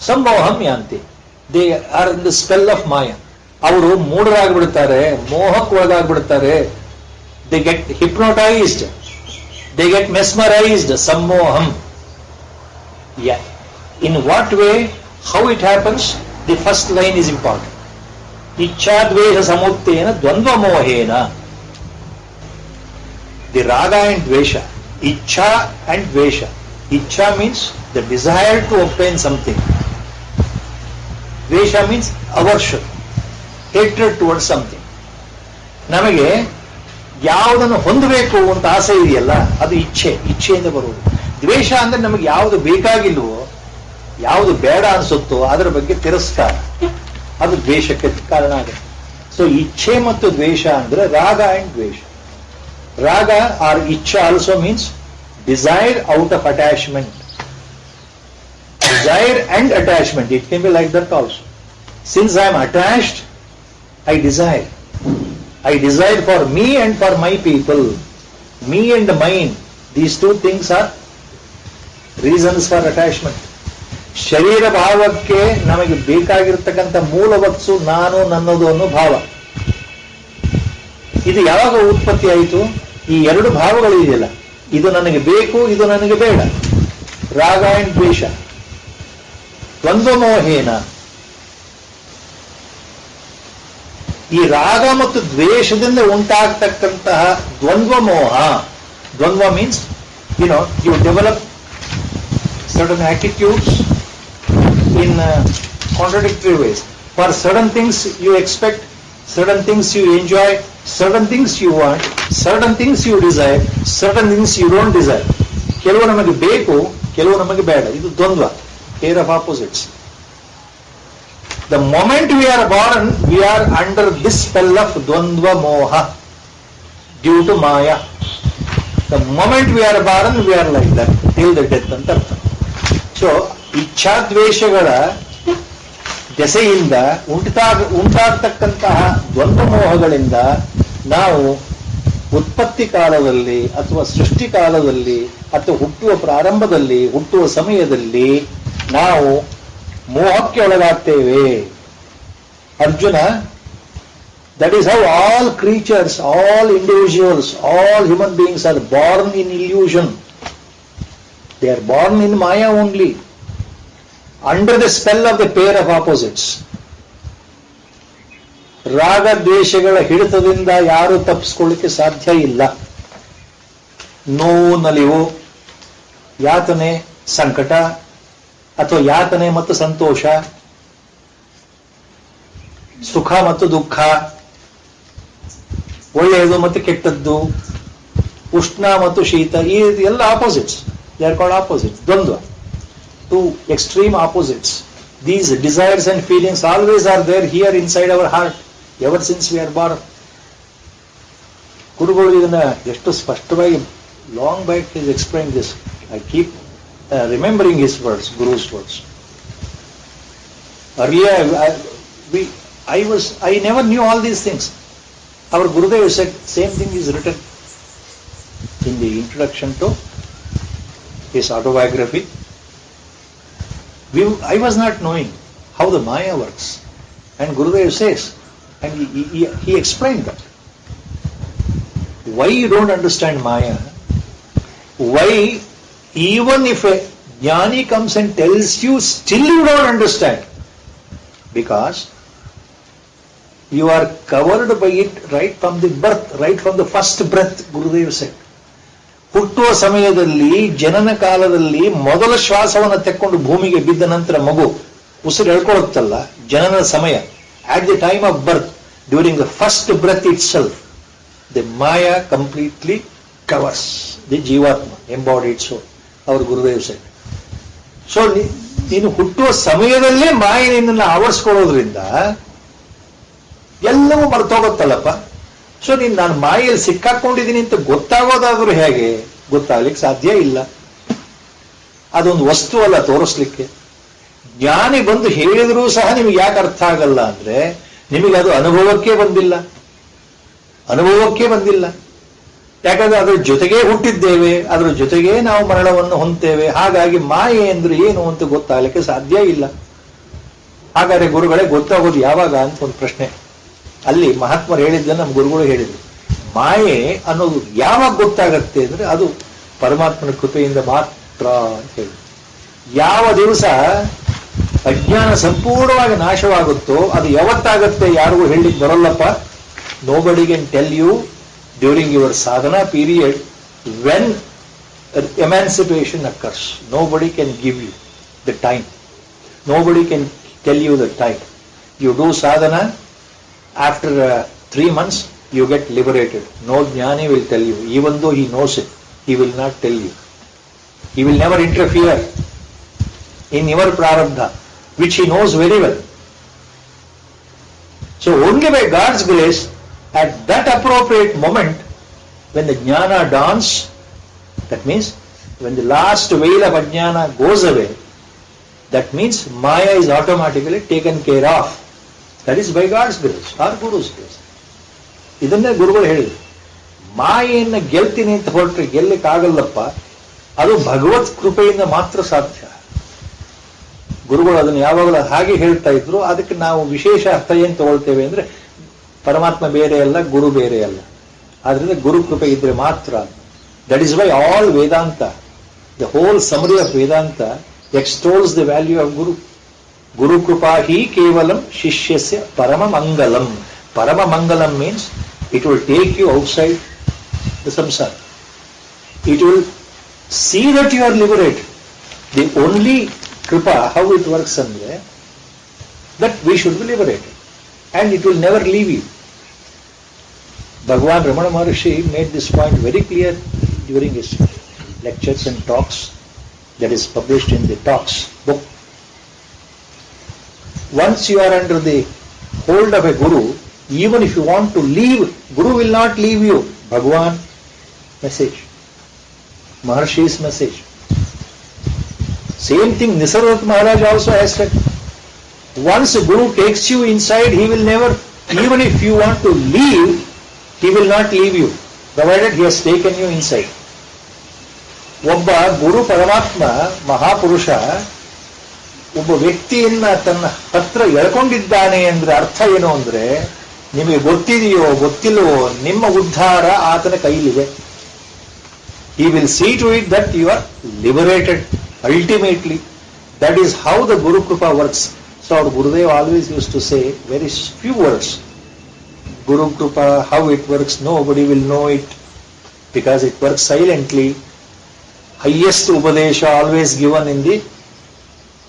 ಸಮ್ಮೋಹಂ ಯಾಂತಿ, they are in the spell of maya. ಅವರು ಮೂಢರಾಗ್ಬಿಡ್ತಾರೆ, ಮೋಹಕ್ಕೆ ಒಳಗಾಗ್ಬಿಡ್ತಾರೆ. They get hypnotised, they get mesmerized. Sammoham. Yeah. In what way? How it happens? The first line is important. Ichchadvesha samuttena dvandva mohena. The raga and dvesha. Ichcha and dvesha. Ichcha means the desire to obtain something. Dvesha means aversion, hatred towards something. ನಮಗೆ ಯಾವುದನ್ನು ಹೊಂದಬೇಕು ಅಂತ ಆಸೆ ಇದೆಯಲ್ಲ, ಅದು ಇಚ್ಛೆ, ಇಚ್ಛೆಯಿಂದ ಬರುವುದು. ದ್ವೇಷ ಅಂದ್ರೆ ನಮಗೆ ಯಾವುದು ಬೇಕಾಗಿಲ್ವೋ, ಯಾವುದು ಬೇಡ ಅನ್ಸುತ್ತೋ ಅದರ ಬಗ್ಗೆ ತಿರಸ್ಕಾರ, ಅದು ದ್ವೇಷಕ್ಕೆ ಕಾರಣ ಆಗುತ್ತೆ. ಸೊ ಇಚ್ಛೆ ಮತ್ತು ದ್ವೇಷ ಅಂದ್ರೆ ರಾಗ ಅಂಡ್ ದ್ವೇಷ. ರಾಗ ಆರ್ ಇಚ್ಛಾ also means desire out of attachment. Desire and attachment, it can be like that also. Since I am attached, I desire. I desire for me and for my people. Me and mine, these two things are reasons for attachment. ಶರೀರ ಭಾವಕ್ಕೆ ನಮಗೆ ಬೇಕಾಗಿರ್ತಕ್ಕಂಥ ಮೂಲ ವಸ್ತು ನಾನು, ನನ್ನದು ಅನ್ನೋ ಭಾವ. ಇದು ಯಾವಾಗ ಉತ್ಪತ್ತಿ ಆಯಿತು? ಈ ಎರಡು ಭಾವಗಳು ಇದೆಯಲ್ಲ, ಇದು ನನಗೆ ಬೇಕು, ಇದು ನನಗೆ ಬೇಡ, ರಾಗ ಅಂಡ್ ದ್ವೇಷ. ದ್ವಂದ್ವ ಮೋಹೇನ, ಈ ರಾಗ ಮತ್ತು ದ್ವೇಷದಿಂದ ಉಂಟಾಗ್ತಕ್ಕಂತಹ ದ್ವಂದ್ವ ಮೋಹ. ದ್ವಂದ್ವ means you develop certain attitudes in contradictory ways. For certain things you expect, certain things you enjoy, certain things you want, certain things you desire, certain things you don't desire. ಕೆಲವು ನಮಗೆ ಬೇಕು, ಕೆಲವು ನಮಗೆ ಬೇಡ. ಇದು ದ್ವಂದ್ವ, pair of opposites. The moment we are born, we are under this spell of dvandva moha due to maya. The moment we are born, we are like that till the death ಅಂತ ಅರ್ಥ. So ಇಚ್ಛಾದ್ವೇಷಗಳ ದೆಸೆಯಿಂದ ಉಂಟಾಗ್ತಕ್ಕಂತಹ ದ್ವಂದ್ವ ಮೋಹಗಳಿಂದ ನಾವು ಉತ್ಪತ್ತಿ ಕಾಲದಲ್ಲಿ ಅಥವಾ ಸೃಷ್ಟಿ ಕಾಲದಲ್ಲಿ ಅಥವಾ ಹುಟ್ಟುವ ಪ್ರಾರಂಭದಲ್ಲಿ, ಹುಟ್ಟುವ ಸಮಯದಲ್ಲಿ ನಾವು ಮೋಹಕ್ಕೆ ಒಳಗಾಗ್ತೇವೆ. Arjuna, that is how all creatures, all individuals, all human beings are born in illusion. They are born in Maya only, under the spell of the pair of opposites. ರಾಗ ದ್ವೇಷಗಳ ಹಿಡಿತದಿಂದ ಯಾರು ತಪ್ಪಿಸ್ಕೊಳ್ಳಿಕ್ಕೆ ಸಾಧ್ಯ ಇಲ್ಲ. ನೋವು, ನಲಿವು, ಯಾತನೆ, ಸಂಕಟ, ಅಥವಾ ಯಾತನೆ ಮತ್ತು ಸಂತೋಷ, ಸುಖ ಮತ್ತು ದುಃಖ, ಒಳ್ಳೆಯದು ಮತ್ತು ಕೆಟ್ಟದ್ದು, ಉಷ್ಣ ಮತ್ತು ಶೀತ, ಈ ಎಲ್ಲ opposites. They are called opposites, dvandva. Two extreme opposites. These desires and feelings always are there here inside our heart, ever since we are born. ಗುರುಗಳು ಇದನ್ನ ಎಷ್ಟು ಸ್ಪಷ್ಟವಾಗಿ, long back is explain this. I keep remembering his words, guru's words. Earlier, I never knew all these things. Our Gurudev said, same thing is written in the introduction to his autobiography. I was not knowing how the Maya works. And Gurudev says, and he explained that. Why you don't understand Maya? Why even if a jnani comes and tells you, still you don't understand? Because you are covered by it right from the birth, right from the first breath, Gurudev said. ಹುಟ್ಟುವ ಸಮಯದಲ್ಲಿ, ಜನನ ಕಾಲದಲ್ಲಿ, ಮೊದಲ ಶ್ವಾಸವನ್ನು ತೆಕ್ಕೊಂಡು ಭೂಮಿಗೆ ಬಿದ್ದ ನಂತರ ಮಗು ಉಸಿರು ಎಳ್ಕೊಳ್ಳುತ್ತಲ್ಲ, ಜನನ ಸಮಯ, at the time of birth, during the first breath itself, the Maya completely covers the Jivatma, embodied soul. Our Gurudev said. So ನೀನು ಹುಟ್ಟುವ ಸಮಯದಲ್ಲೇ ಮಾಯೆ ನಿನ್ನನ್ನು ಆವರಿಸ್ಕೊಳ್ಳೋದ್ರಿಂದ ಎಲ್ಲವೂ ಮರ್ತೋಗುತ್ತಲ್ಲಪ್ಪ. ಸೊ ನಾನು ಮಾಯೆಯಲ್ಲಿ ಸಿಕ್ಕಾಕೊಂಡಿದ್ದೀನಿ ಅಂತ ಗೊತ್ತಾಗೋದಾದ್ರೂ ಹೇಗೆ? ಗೊತ್ತಾಗ್ಲಿಕ್ಕೆ ಸಾಧ್ಯ ಇಲ್ಲ. ಅದೊಂದು ವಸ್ತು ಅಲ್ಲ ತೋರಿಸ್ಲಿಕ್ಕೆ. ಜ್ಞಾನಿ ಬಂದು ಹೇಳಿದ್ರೂ ಸಹ ನಿಮಗೆ ಯಾಕೆ ಅರ್ಥ ಆಗಲ್ಲ ಅಂದ್ರೆ, ನಿಮಗೆ ಅದು ಅನುಭವಕ್ಕೆ ಬಂದಿಲ್ಲ. ಯಾಕಂದ್ರೆ ಅದ್ರ ಜೊತೆಗೇ ಹುಟ್ಟಿದ್ದೇವೆ, ಅದರ ಜೊತೆಗೇ ನಾವು ಮರಣವನ್ನು ಹೊಂದ್ತೇವೆ. ಹಾಗಾಗಿ ಮಾಯೆ ಅಂದ್ರೆ ಏನು ಅಂತ ಗೊತ್ತಾಗ್ಲಿಕ್ಕೆ ಸಾಧ್ಯ ಇಲ್ಲ. ಹಾಗಾದ್ರೆ ಗುರುಗಳೇ ಗೊತ್ತಾಗೋದು ಯಾವಾಗ ಅಂತ ಒಂದು ಪ್ರಶ್ನೆ. ಅಲ್ಲಿ ಮಹಾತ್ಮರು ಹೇಳಿದ್ದನ್ನು ನಮ್ಮ ಗುರುಗಳು ಹೇಳಿದ್ರು. ಮಾಯೆ ಅನ್ನೋದು ಯಾವಾಗ ಗೊತ್ತಾಗತ್ತೆ ಅಂದ್ರೆ ಅದು ಪರಮಾತ್ಮನ ಕೃಪೆಯಿಂದ ಮಾತ್ರ ಅಂತ ಹೇಳಿ. ಯಾವ ದಿವಸ ಅಜ್ಞಾನ ಸಂಪೂರ್ಣವಾಗಿ ನಾಶವಾಗುತ್ತೋ ಅದು ಯಾವತ್ತಾಗತ್ತೆ ಯಾರಿಗೂ ಹೇಳಲಿಕ್ಕೆ ಬರೋಲ್ಲಪ್ಪ. Nobody can tell you during your sadhana period when emancipation occurs. Nobody can give you the time. Nobody can tell you the time. You do sadhana, after 3 months you get liberated. No jnani will tell you. Even though he knows it, he will not tell you. He will never interfere in your prarabdha, which he knows very well. So only by God's grace, at that appropriate moment, when the jnana dawns, that means when the last veil of ajnana goes away, that means Maya is automatically taken care of. That is by God's grace, or Guru's grace. ಇದನ್ನೇ ಗುರುಗಳು ಹೇಳಿದ್ರು. ಮಾಯೆಯನ್ನು ಗೆಲ್ತೀನಿ ಅಂತ ಹೊರಟ್ರೆ ಗೆಲ್ಲಕ್ಕಾಗಲ್ಲಪ್ಪ, ಅದು ಭಗವತ್ ಕೃಪೆಯಿಂದ ಮಾತ್ರ ಸಾಧ್ಯ. ಗುರುಗಳು ಅದನ್ನು ಯಾವಾಗಲೂ ಹಾಗೆ ಹೇಳ್ತಾ ಇದ್ರು. ಅದಕ್ಕೆ ನಾವು ವಿಶೇಷ ಅರ್ಥ ಏನು ತಗೊಳ್ತೇವೆ ಅಂದ್ರೆ, ಪರಮಾತ್ಮ ಬೇರೆ ಅಲ್ಲ, ಗುರು ಬೇರೆ ಅಲ್ಲ. ಆದ್ರಿಂದ ಗುರು ಕೃಪೆ ಇದ್ರೆ ಮಾತ್ರ. That is why all Vedanta, the whole summary of Vedanta extols the value of Guru. Guru Krupa hi kevalam shishyasya parama mangalam. Parama mangalam means it will take you outside the samsara. It will see that you are liberated. The only Kripa, how it works andre, that we should be liberated. And it will never leave you. Bhagavan Ramana Maharshi made this point very clear during his lectures and talks. That is published in the Talks book. Once you are under the hold of a Guru, even if you want to leave, Guru will not leave you. Bhagavan message, Maharshi's message. Same thing Nisargadatta Maharaj also has said. Once a Guru takes you inside, he will never, even if you want to leave, he will not leave you, provided he has taken you inside. ಒಬ್ಬ ಗುರು ಪರಮಾತ್ಮ ಮಹಾಪುರುಷ ಒಬ್ಬ ವ್ಯಕ್ತಿಯನ್ನ ತನ್ನ ಹತ್ರ ಎಳ್ಕೊಂಡಿದ್ದಾನೆ ಅಂದ್ರೆ ಅರ್ಥ ಏನು ಅಂದ್ರೆ, ನಿಮಗೆ ಗೊತ್ತಿದೆಯೋ ಗೊತ್ತಿಲ್ಲವೋ ನಿಮ್ಮ ಉದ್ಧಾರ ಆತನ ಕೈಲಿದೆ. He will see to it that you are liberated ultimately. That is how the Guru Krupa works. So our Gurudev always used to say very few words. Guru Krupa, how it works, nobody will know it because it works silently. Highest Upadesha always given in the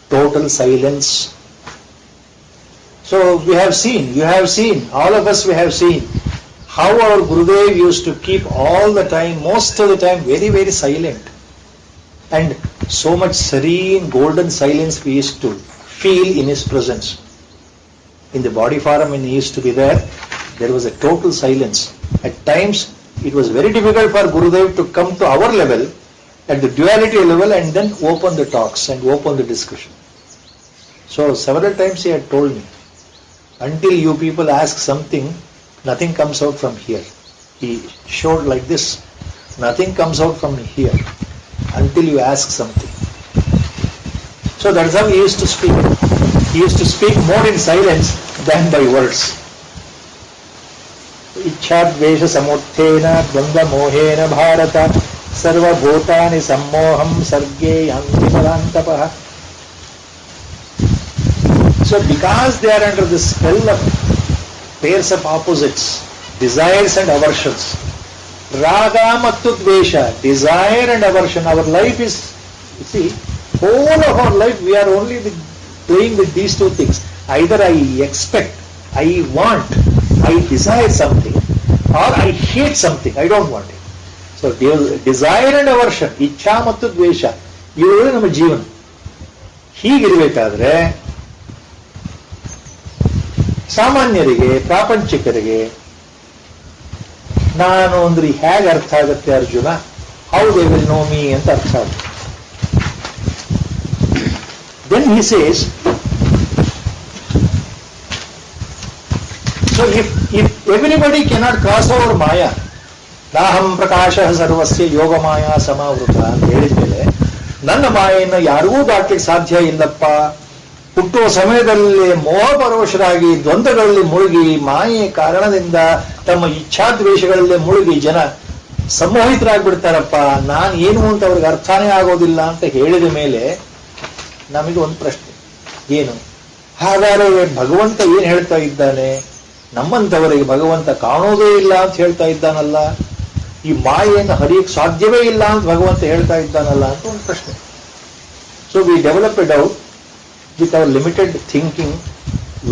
total silence. So we have seen, you have seen, all of us we have seen how our Gurudev used to keep all the time, most of the time, very, very silent. And so much serene, golden silence we used to feel in his presence. In the body forum when he used to be there was a total silence. At times it was very difficult for Gurudev to come to our level, at the duality level, and then open the talks and open the discussion. So several times he had told me, until you people ask something, nothing comes out from here. He showed like this, nothing comes out from here until you ask something. So that's how he used to speak. He used to speak more in silence than by words. Ichchadvesha samuthena dvandva mohena bharata sarvabhutani sammoham sarge yanti parantapah. So because they are under the spell of pairs of opposites, desires and aversions, raga mattu dvesha, desire and aversion, our life is, you see, whole of our life we are only playing with these two things. Either I expect, I want, I desire something, or I hate something, I don't want it. So desire and aversion, ಇಚ್ಛಾ ಮತ್ತು ದ್ವೇಷ, ಇವುಗಳು ನಮ್ಮ ಜೀವನ. ಹೀಗಿರಬೇಕಾದ್ರೆ ಸಾಮಾನ್ಯರಿಗೆ, ಪ್ರಾಪಂಚಿಕರಿಗೆ ನಾನು ಅಂದ್ರೆ ಹೇಗೆ ಅರ್ಥ ಆಗುತ್ತೆ Arjuna, how they will know me ಅಂತ ಅರ್ಥ ಆಗುತ್ತೆ. Then he says, so if everybody cannot cross over Maya, ನಾಹಂ ಪ್ರಕಾಶ ಸರ್ವಸ್ಯ ಯೋಗ ಮಾಯಾ ಸಮಾವೃತ ಅಂತ ಹೇಳಿದ್ಮೇಲೆ, ನನ್ನ ಮಾಯೆಯನ್ನು ಯಾರಿಗೂ ದಾಟಲಿಕ್ಕೆ ಸಾಧ್ಯ ಇಲ್ಲಪ್ಪ. ಹುಟ್ಟುವ ಸಮಯದಲ್ಲಿ ಮೋಹಪರವಶರಾಗಿ ದ್ವಂದ್ವಗಳಲ್ಲಿ ಮುಳುಗಿ ಮಾಯೆಯ ಕಾರಣದಿಂದ ತಮ್ಮ ಇಚ್ಛಾದ್ವೇಷಗಳಲ್ಲಿ ಮುಳುಗಿ ಜನ ಸಂಮೋಹಿತರಾಗ್ಬಿಡ್ತಾರಪ್ಪ. ನಾನು ಏನು ಅಂತ ಅವ್ರಿಗೆ ಅರ್ಥನೇ ಆಗೋದಿಲ್ಲ ಅಂತ ಹೇಳಿದ ಮೇಲೆ ನಮಗೆ ಒಂದು ಪ್ರಶ್ನೆ, ಏನು ಹಾಗಾದರೆ ಭಗವಂತ ಏನ್ ಹೇಳ್ತಾ ಇದ್ದಾನೆ? ನಮ್ಮಂತವರಿಗೆ ಭಗವಂತ ಕಾಣೋದೇ ಇಲ್ಲ ಅಂತ ಹೇಳ್ತಾ ಇದ್ದಾನಲ್ಲ, ಈ ಮಾಯೆಯನ್ನು ಹರಿಯಕ್ಕೆ ಸಾಧ್ಯವೇ ಇಲ್ಲ ಅಂತ ಭಗವಂತ ಹೇಳ್ತಾ ಇದ್ದಾನಲ್ಲ ಅಂತ ಒಂದು ಪ್ರಶ್ನೆ. So we develop A doubt with our limited thinking,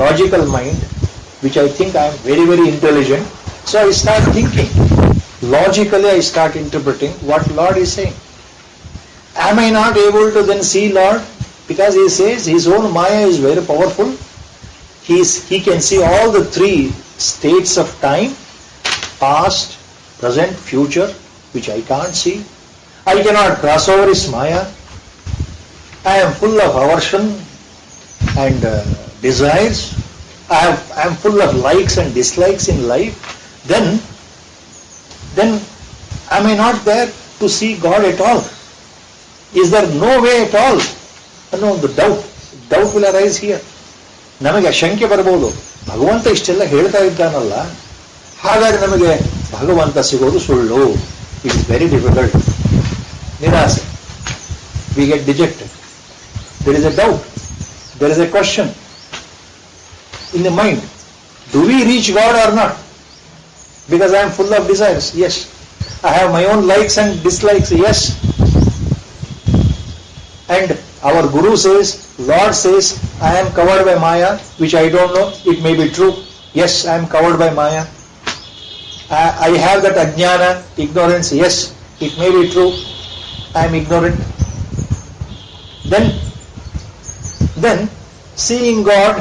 logical mind, which I think I am very, very intelligent. So I start thinking. Logically I start interpreting what Lord is saying. Am I not able to then see Lord? Because he says his own Maya is very powerful. He can see all the three states of time, past, present, future, which I can't see. I cannot cross over his Maya. I am full of aversion and desires. I am full of likes and dislikes in life. Then am I not there to see God at all? Is there no way at all? No, the doubt will arise here. ನಮಗೆ ಶಂಕೆ ಬರಬಹುದು, ಭಗವಂತ ಇಷ್ಟೆಲ್ಲ ಹೇಳ್ತಾ ಇದ್ದಾನಲ್ಲ, ಹಾಗಾದ್ರೆ ನಮಗೆ ಭಗವಂತ ಸಿಗೋದು ಸುಳ್ಳು. It is very difficult. ನಿರಾಸೆ. We get dejected. There is a doubt. There is a question in the mind. Do we reach God or not? Because I am full of desires. Yes. I have my own likes and dislikes. Yes. And our Guru says, Lord says, I am covered by Maya, which I don't know. It may be true. Yes, I am covered by Maya. I have that ajnana, ignorance. Yes, it may be true. I am ignorant. Then seeing God,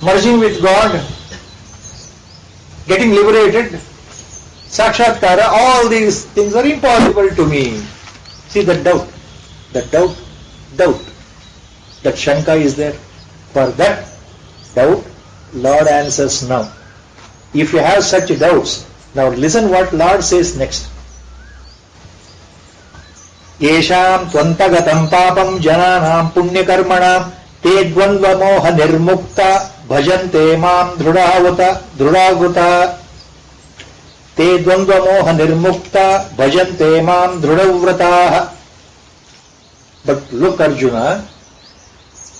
merging with God, getting liberated, sakshatkara, all these things are impossible to me. See that doubt. That shanka is there. For that doubt, Lord answers now. If you have such doubts, now listen what Lord says next. Yesham tvantagatam papam jananam punyakarmanam te dvandva moha nirmukta bhajante mam dhrudavruta te dvandva moha nirmukta bhajante mam dhrudavvrataha. But look, Arjuna,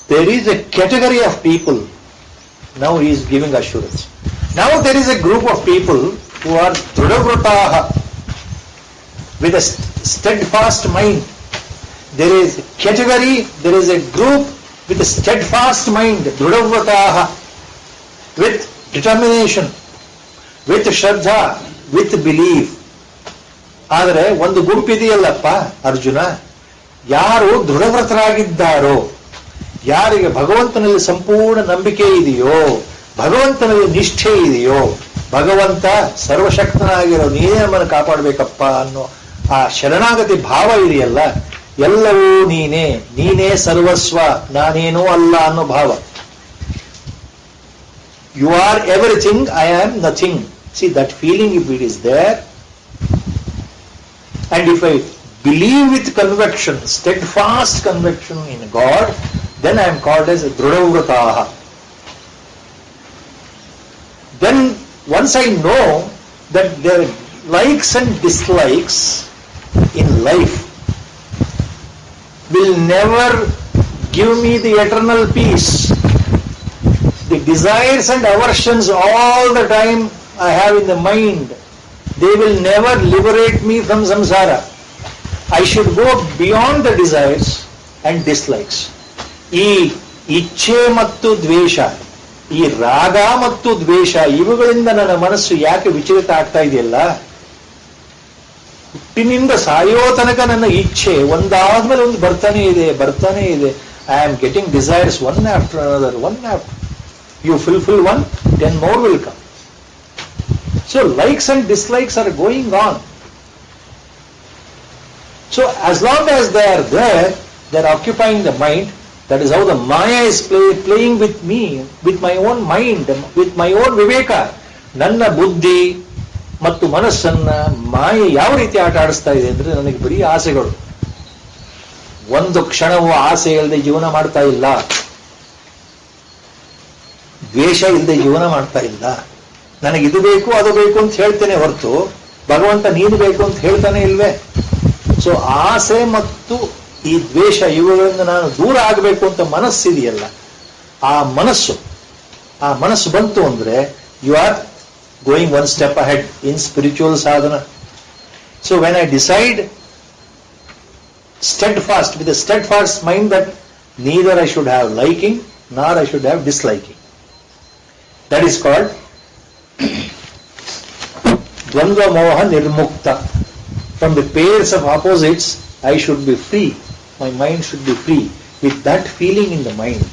there is a category of people. Now he is giving assurance. Now there is a group of people who are dhrudavvrataha, with a steadfast mind. There is a category, there is a group with a steadfast mind, dhrudavvrataha, with determination, with shraddha, with belief. ಆದರೆ ಒಂದು ಗುಂಪಿದೆಯಲ್ಲಪ್ಪ ಅರ್ಜುನ, ಯಾರು ದೃಢವ್ರತರಾಗಿದ್ದಾರೋ, ಯಾರಿಗೆ ಭಗವಂತನಲ್ಲಿ ಸಂಪೂರ್ಣ ನಂಬಿಕೆ ಇದೆಯೋ, ಭಗವಂತನಲ್ಲಿ ನಿಷ್ಠೆ ಇದೆಯೋ, ಭಗವಂತ ಸರ್ವಶಕ್ತನಾಗಿರೋ ನೀನೇ ನಮ್ಮನ್ನು ಕಾಪಾಡಬೇಕಪ್ಪ ಅನ್ನೋ ಆ ಶರಣಾಗತಿ ಭಾವ ಇದೆಯಲ್ಲ, ಎಲ್ಲವೂ ನೀನೇ ಸರ್ವಸ್ವ, ನಾನೇನೂ ಅಲ್ಲ ಅನ್ನೋ ಭಾವ. You are everything, I am nothing. See that feeling, if it is there, and if I believe with conviction, steadfast conviction in God, then I am called as dhrudavvrataha. Then once I know that there are likes and dislikes in life will never give me the eternal peace. The desires and aversions all the time I have in the mind, they will never liberate me from samsara. I should go beyond the desires and dislikes. ಈ ಇಚ್ಛೆ ಮತ್ತು ದ್ವೇಷ, ಈ ರಾಗ ಮತ್ತು ದ್ವೇಷ, ಇವುಗಳಿಂದ ನನ್ನ ಮನಸ್ಸು ಯಾಕೆ ವಿಚಲಿತ ಆಗ್ತಾ ಇದೆಯಲ್ಲ, ಹುಟ್ಟಿನಿಂದ ಸಾಯೋ ತನಕ ನನ್ನ ಇಚ್ಛೆ ಒಂದಾದ್ಮೇಲೆ ಒಂದು ಬರ್ತಾನೆ ಇದೆ. I am getting desires one after another. You fulfill one, 10 more will come. So likes and dislikes are going on. So as long as they are there, they are occupying the mind. That is how the Maya is playing with me, with my own mind, with my own viveka. ನನ್ನ ಬುದ್ಧಿ ಮತ್ತು ಮನಸ್ಸನ್ನ ಮಾಯೆ ಯಾವ ರೀತಿ ಆಟ ಆಡಿಸ್ತಾ ಇದೆ ಅಂದ್ರೆ, ನನಗೆ ಬರೀ ಆಸೆಗಳು. ಒಂದು ಕ್ಷಣವೂ ಆಸೆ ಇಲ್ಲದೆ ಜೀವನ ಮಾಡ್ತಾ ಇಲ್ಲ, ದ್ವೇಷ ಇಲ್ಲದೆ ಜೀವನ ಮಾಡ್ತಾ ಇಲ್ಲ. ನನಗೆ ಇದು ಬೇಕು ಅದು ಬೇಕು ಅಂತ ಹೇಳ್ತೇನೆ ಹೊರತು ಭಗವಂತ ನೀನು ಬೇಕು ಅಂತ ಹೇಳ್ತಾನೆ ಇಲ್ವೇ? ಸೊ ಆಸೆ ಮತ್ತು ಈ ದ್ವೇಷ ಇವುಗಳಿಂದ ನಾನು ದೂರ ಆಗಬೇಕು ಅಂತ ಮನಸ್ಸಿದೆಯಲ್ಲ, ಆ ಮನಸ್ಸು ಬಂತು ಅಂದ್ರೆ you are going one step ahead in spiritual sadhana. So when I decide steadfast, with a steadfast mind that neither I should have liking nor I should have disliking, that is called Dvandva Moha Nirmukta. From the pairs of opposites, I should be free. My mind should be free with that feeling in the mind.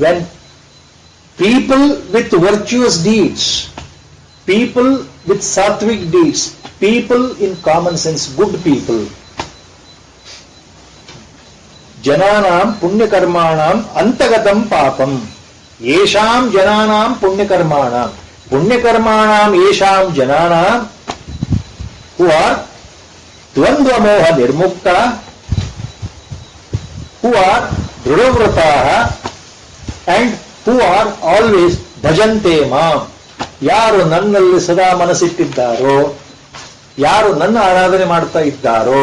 When people with virtuous deeds, people with sattvic deeds, people in common sense, good people, jananam punyakarmanam antagatam papam, yesham jananam punyakarmanam yesham jananam, who are dvandva moha nirmukta, who are dhrudavvrataha, and who are always ಭಜಂತೆ ಮಾಂ, ಯಾರು ನನ್ನಲ್ಲಿ ಸದಾ ಮನಸ್ಸಿಟ್ಟಿದ್ದಾರೋ, ಯಾರು ನನ್ನ ಆರಾಧನೆ ಮಾಡ್ತಾ ಇದ್ದಾರೋ,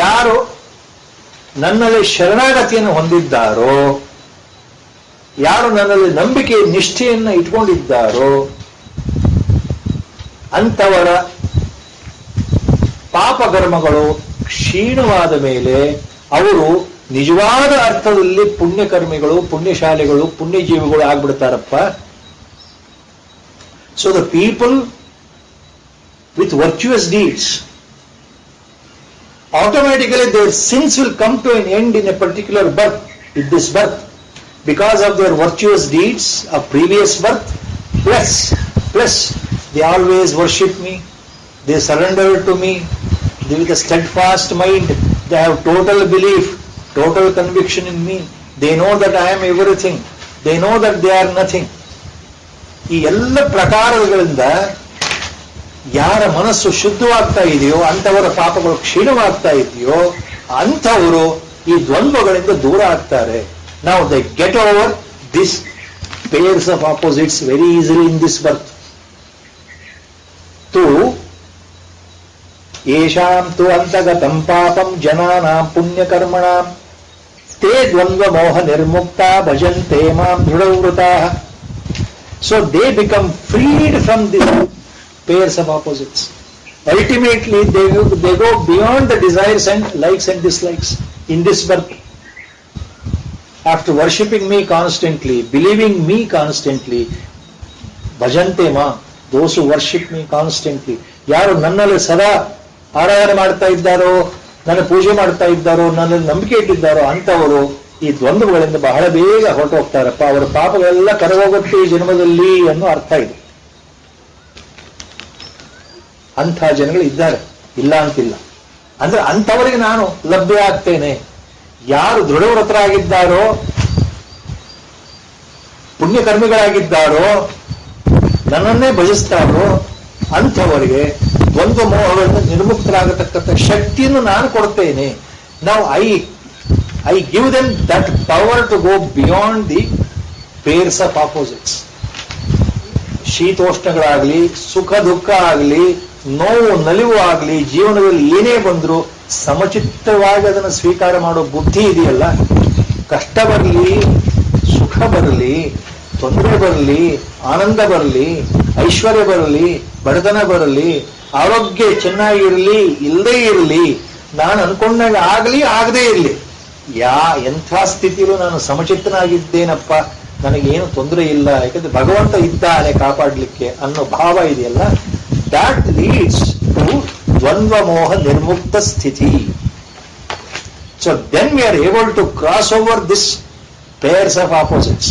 ಯಾರು ನನ್ನಲ್ಲಿ ಶರಣಾಗತಿಯನ್ನು ಹೊಂದಿದ್ದಾರೋ, ಯಾರು ನನ್ನಲ್ಲಿ ನಂಬಿಕೆ ನಿಷ್ಠೆಯನ್ನು ಇಟ್ಕೊಂಡಿದ್ದಾರೋ ಅಂಥವರ ಪಾಪಕರ್ಮಗಳು ಕ್ಷೀಣವಾದ ಮೇಲೆ ಅವರು ನಿಜವಾದ ಅರ್ಥದಲ್ಲಿ ಪುಣ್ಯಕರ್ಮಿಗಳು, ಪುಣ್ಯಶಾಲಿಗಳು, ಪುಣ್ಯಜೀವಿಗಳು ಆಗ್ಬಿಡ್ತಾರಪ್ಪ. So the people with virtuous deeds, automatically their sins will come to an end in a particular birth, in this birth, because of their virtuous deeds of previous birth. Plus they always worship me, they surrender to me, they with a steadfast mind, they have total belief, total conviction in me, they know that I am everything, they know that they are nothing. ಈ ಎಲ್ಲ ಪ್ರಕಾರಗಳಿಂದ ಯಾರ ಮನಸ್ಸು ಶುದ್ಧವಾಗ್ತಾ ಇದೆಯೋ, ಅಂಥವರ ಪಾಪಗಳು ಕ್ಷೀಣವಾಗ್ತಾ ಇದೆಯೋ, ಅಂಥವರು ಈ ದ್ವಂದ್ವಗಳಿಂದ ದೂರ ಆಗ್ತಾರೆ. ನಾವು they get over this pairs of opposites very easily in this birth. ತು ಯೇಷಾಂ ತು ಅಂತಗತಂ ಪಾಪಂ ಜನಾನಾಂ ಪುಣ್ಯಕರ್ಮಣಾಂ ತೇ ದ್ವಂದ್ವ ಮೋಹ ನಿರ್ಮುಕ್ತಾ ಭಜಂತೆ ಮಾಂ ದೃಢವ್ರತಾಃ. So they become freed from this pairs of opposites. Ultimately, they go beyond the desires and likes and dislikes in this birth. After worshipping me constantly, believing me constantly, bhajante ma, those who worship me constantly, ಯಾರು ನನ್ನಲ್ಲಿ ಸದಾ ಆರಾಧನೆ ಮಾಡ್ತಾ ಇದ್ದಾರೋ, ನನ್ನ ಪೂಜೆ ಮಾಡ್ತಾ ಇದ್ದಾರೋ, ನನ್ನಲ್ಲಿ ನಂಬಿಕೆ ಇಟ್ಟಿದ್ದಾರೋ ಅಂಥವರು ಈ ದ್ವಂದ್ವಗಳಿಂದ ಬಹಳ ಬೇಗ ಹೊರಟೋಗ್ತಾರಪ್ಪ. ಅವರ ಪಾಪಗಳೆಲ್ಲ ಕರಗೋಗುತ್ತೆ ಈ ಜನ್ಮದಲ್ಲಿ ಅನ್ನೋ ಅರ್ಥ ಇದೆ. ಅಂಥ ಜನಗಳು ಇದ್ದಾರೆ, ಇಲ್ಲ ಅಂತಿಲ್ಲ. ಅಂದ್ರೆ ಅಂಥವರಿಗೆ ನಾನು ಲಭ್ಯ ಆಗ್ತೇನೆ. ಯಾರು ದೃಢವ್ರತರಾಗಿದ್ದಾರೋ, ಪುಣ್ಯಕರ್ಮಿಗಳಾಗಿದ್ದಾರೋ, ನನ್ನನ್ನೇ ಭಜಿಸ್ತಾರೋ ಅಂಥವರಿಗೆ ದ್ವಂದ್ವ ಮೋಹಗಳಿಂದ ನಿರ್ಮುಕ್ತರಾಗತಕ್ಕಂಥ ಶಕ್ತಿಯನ್ನು ನಾನು ಕೊಡ್ತೇನೆ. ನಾವು I give them that power to go beyond the pairs of opposites. ಶೀತೋಷ್ಣಗಳಾಗ್ಲಿ, ಸುಖ ದುಃಖ ಆಗಲಿ, ನೋವು ನಲಿವು ಆಗಲಿ, ಜೀವನದಲ್ಲಿ ಏನೇ ಬಂದರೂ ಸಮಚಿತ್ತವಾಗಿ ಅದನ್ನು ಸ್ವೀಕಾರ ಮಾಡೋ ಬುದ್ಧಿ ಇದೆಯಲ್ಲ. ಕಷ್ಟ ಬರಲಿ, ಸುಖ ಬರಲಿ, ತೊಂದರೆ ಬರಲಿ, ಆನಂದ ಬರಲಿ, ಐಶ್ವರ್ಯ ಬರಲಿ, ಬಡತನ ಬರಲಿ, ಆರೋಗ್ಯ ಚೆನ್ನಾಗಿರಲಿ, ಇಲ್ಲದೇ ಇರಲಿ, ನಾನು ಅನ್ಕೊಂಡಾಗ ಆಗಲಿ ಆಗದೇ ಇರಲಿ, ಎಂಥ ಸ್ಥಿತಿಯಲ್ಲೂ ನಾನು ಸಮಚಿತ್ತನಾಗಿದ್ದೇನಪ್ಪ, ನನಗೇನು ತೊಂದರೆ ಇಲ್ಲ, ಯಾಕಂದ್ರೆ ಭಗವಂತ ಇದ್ದಾನೆ ಕಾಪಾಡಲಿಕ್ಕೆ ಅನ್ನೋ ಭಾವ ಇದೆಯಲ್ಲ, that leads to dvandva moha nirmukta sthiti. So then we are able to cross over this pairs of opposites.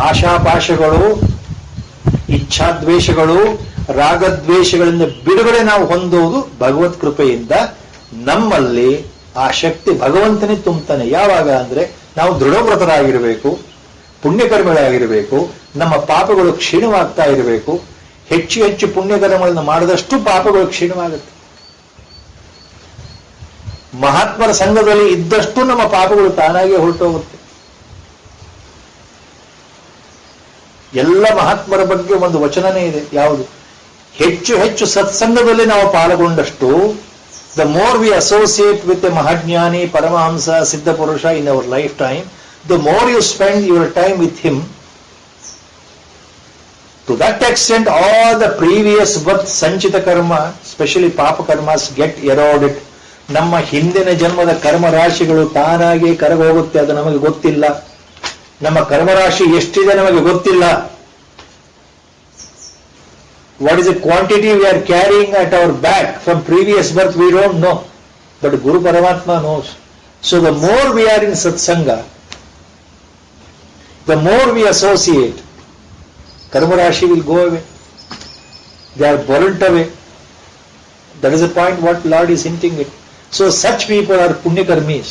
ಆಶಾಪಾಶಗಳು, ಇಚ್ಛಾದ್ವೇಷಗಳು, ರಾಗದ್ವೇಷಗಳಿಂದ ಬಿಡುಗಡೆ ನಾವು ಹೊಂದುವುದು ಭಗವತ್ ಕೃಪೆಯಿಂದ. ನಮ್ಮಲ್ಲಿ ಆ ಶಕ್ತಿ ಭಗವಂತನೇ ತುಂಬುತ್ತಾನೆ. ಯಾವಾಗ ಅಂದ್ರೆ ನಾವು ದೃಢವ್ರತರಾಗಿರಬೇಕು, ಪುಣ್ಯಕರ್ಮಿಗಳಾಗಿರಬೇಕು, ನಮ್ಮ ಪಾಪಗಳು ಕ್ಷೀಣವಾಗ್ತಾ ಇರಬೇಕು. ಹೆಚ್ಚು ಹೆಚ್ಚು ಪುಣ್ಯಕರ್ಮಗಳನ್ನು ಮಾಡಿದಷ್ಟು ಪಾಪಗಳು ಕ್ಷೀಣವಾಗುತ್ತೆ. ಮಹಾತ್ಮರ ಸಂಘದಲ್ಲಿ ಇದ್ದಷ್ಟು ನಮ್ಮ ಪಾಪಗಳು ತಾನಾಗೆ ಹೊರಟೋಗುತ್ತೆ. ಎಲ್ಲ ಮಹಾತ್ಮರ ಬಗ್ಗೆ ಒಂದು ವಚನನೇ ಇದೆ, ಯಾವುದು? ಹೆಚ್ಚು ಹೆಚ್ಚು ಸತ್ಸಂಗದಲ್ಲಿ ನಾವು ಪಾಲ್ಗೊಂಡಷ್ಟು, the more we associate with a mahajnani, paramahamsa, siddha purusha in our life time, the more you spend your time with him, to that extent all the previous birth sanchita karma, especially papa karmas, get eroded. ನಮ್ಮ ಹಿಂದಿನ ಜನ್ಮದ ಕರ್ಮರಾಶಿಗಳು ತಾನಾಗಿ ಕರಗೋಗುತ್ತೆ. ಅದು ನಮಗೆ ಗೊತ್ತಿಲ್ಲ. ನಮ್ಮ ಕರ್ಮರಾಶಿ ಎಷ್ಟಿದೆ ನಮಗೆ ಗೊತ್ತಿಲ್ಲ. What is the quantity we are carrying at our back from previous birth we don't know, but Guru Paramatma knows. So the more we are in satsanga, the more we associate, Karma Rashi will go away. They are burnt away. That is the point what Lord is hinting at. So such people are Punyakarmis.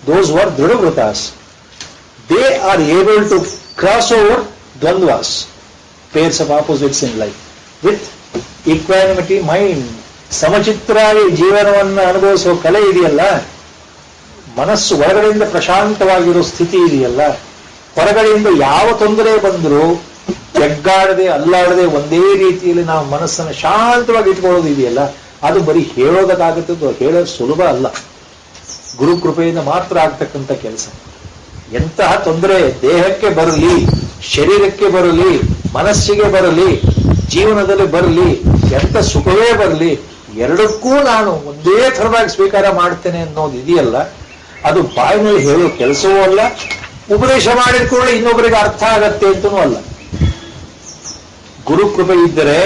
Those who are Dridavratas. They are able to cross over Dvandvas, pairs of opposites in life, with equanimity mind. ಸಮಚಿತ್ತರಾಗಿ ಜೀವನವನ್ನು ಅನುಭವಿಸುವ ಕಲೆ ಇದೆಯಲ್ಲ, ಮನಸ್ಸು ಒಳಗಡೆಯಿಂದ ಪ್ರಶಾಂತವಾಗಿರೋ ಸ್ಥಿತಿ ಇದೆಯಲ್ಲ, ಹೊರಗಡೆಯಿಂದ ಯಾವ ತೊಂದರೆ ಬಂದರೂ ಜಗ್ಗಾಡದೆ ಅಲ್ಲಾಡದೆ ಒಂದೇ ರೀತಿಯಲ್ಲಿ ನಾವು ಮನಸ್ಸನ್ನು ಶಾಂತವಾಗಿ ಇಟ್ಕೊಳ್ಳೋದು ಇದೆಯಲ್ಲ, ಅದು ಬರೀ ಹೇಳೋದಕ್ಕಾಗುತ್ತದ್ದು, ಹೇಳೋದು ಸುಲಭ ಅಲ್ಲ. ಗುರು ಕೃಪೆಯಿಂದ ಮಾತ್ರ ಆಗ್ತಕ್ಕಂಥ ಕೆಲಸ. ಎಂತಹ ತೊಂದರೆ ದೇಹಕ್ಕೆ ಬರಲಿ, ಶರೀರಕ್ಕೆ ಬರಲಿ, ಮನಸ್ಸಿಗೆ ಬರಲಿ, ಜೀವನದಲ್ಲಿ ಬರಲಿ, ಎಂಥ ಸುಖವೇ ಬರಲಿ, ಎರಡಕ್ಕೂ ನಾನು ಒಂದೇ ಥರವಾಗಿ ಸ್ವೀಕಾರ ಮಾಡ್ತೇನೆ ಅನ್ನೋದು ಇದೆಯಲ್ಲ, ಅದು ಬಾಯಿನಲ್ಲಿ ಹೇಳೋ ಕೆಲಸವೂ ಅಲ್ಲ, ಉಪದೇಶ ಮಾಡಿದ ಕೂಡ ಇನ್ನೊಬ್ಬರಿಗೆ ಅರ್ಥ ಆಗತ್ತೆ ಅಂತನೂ ಅಲ್ಲ. ಗುರು ಕೃಪೆ ಇದ್ದರೆ,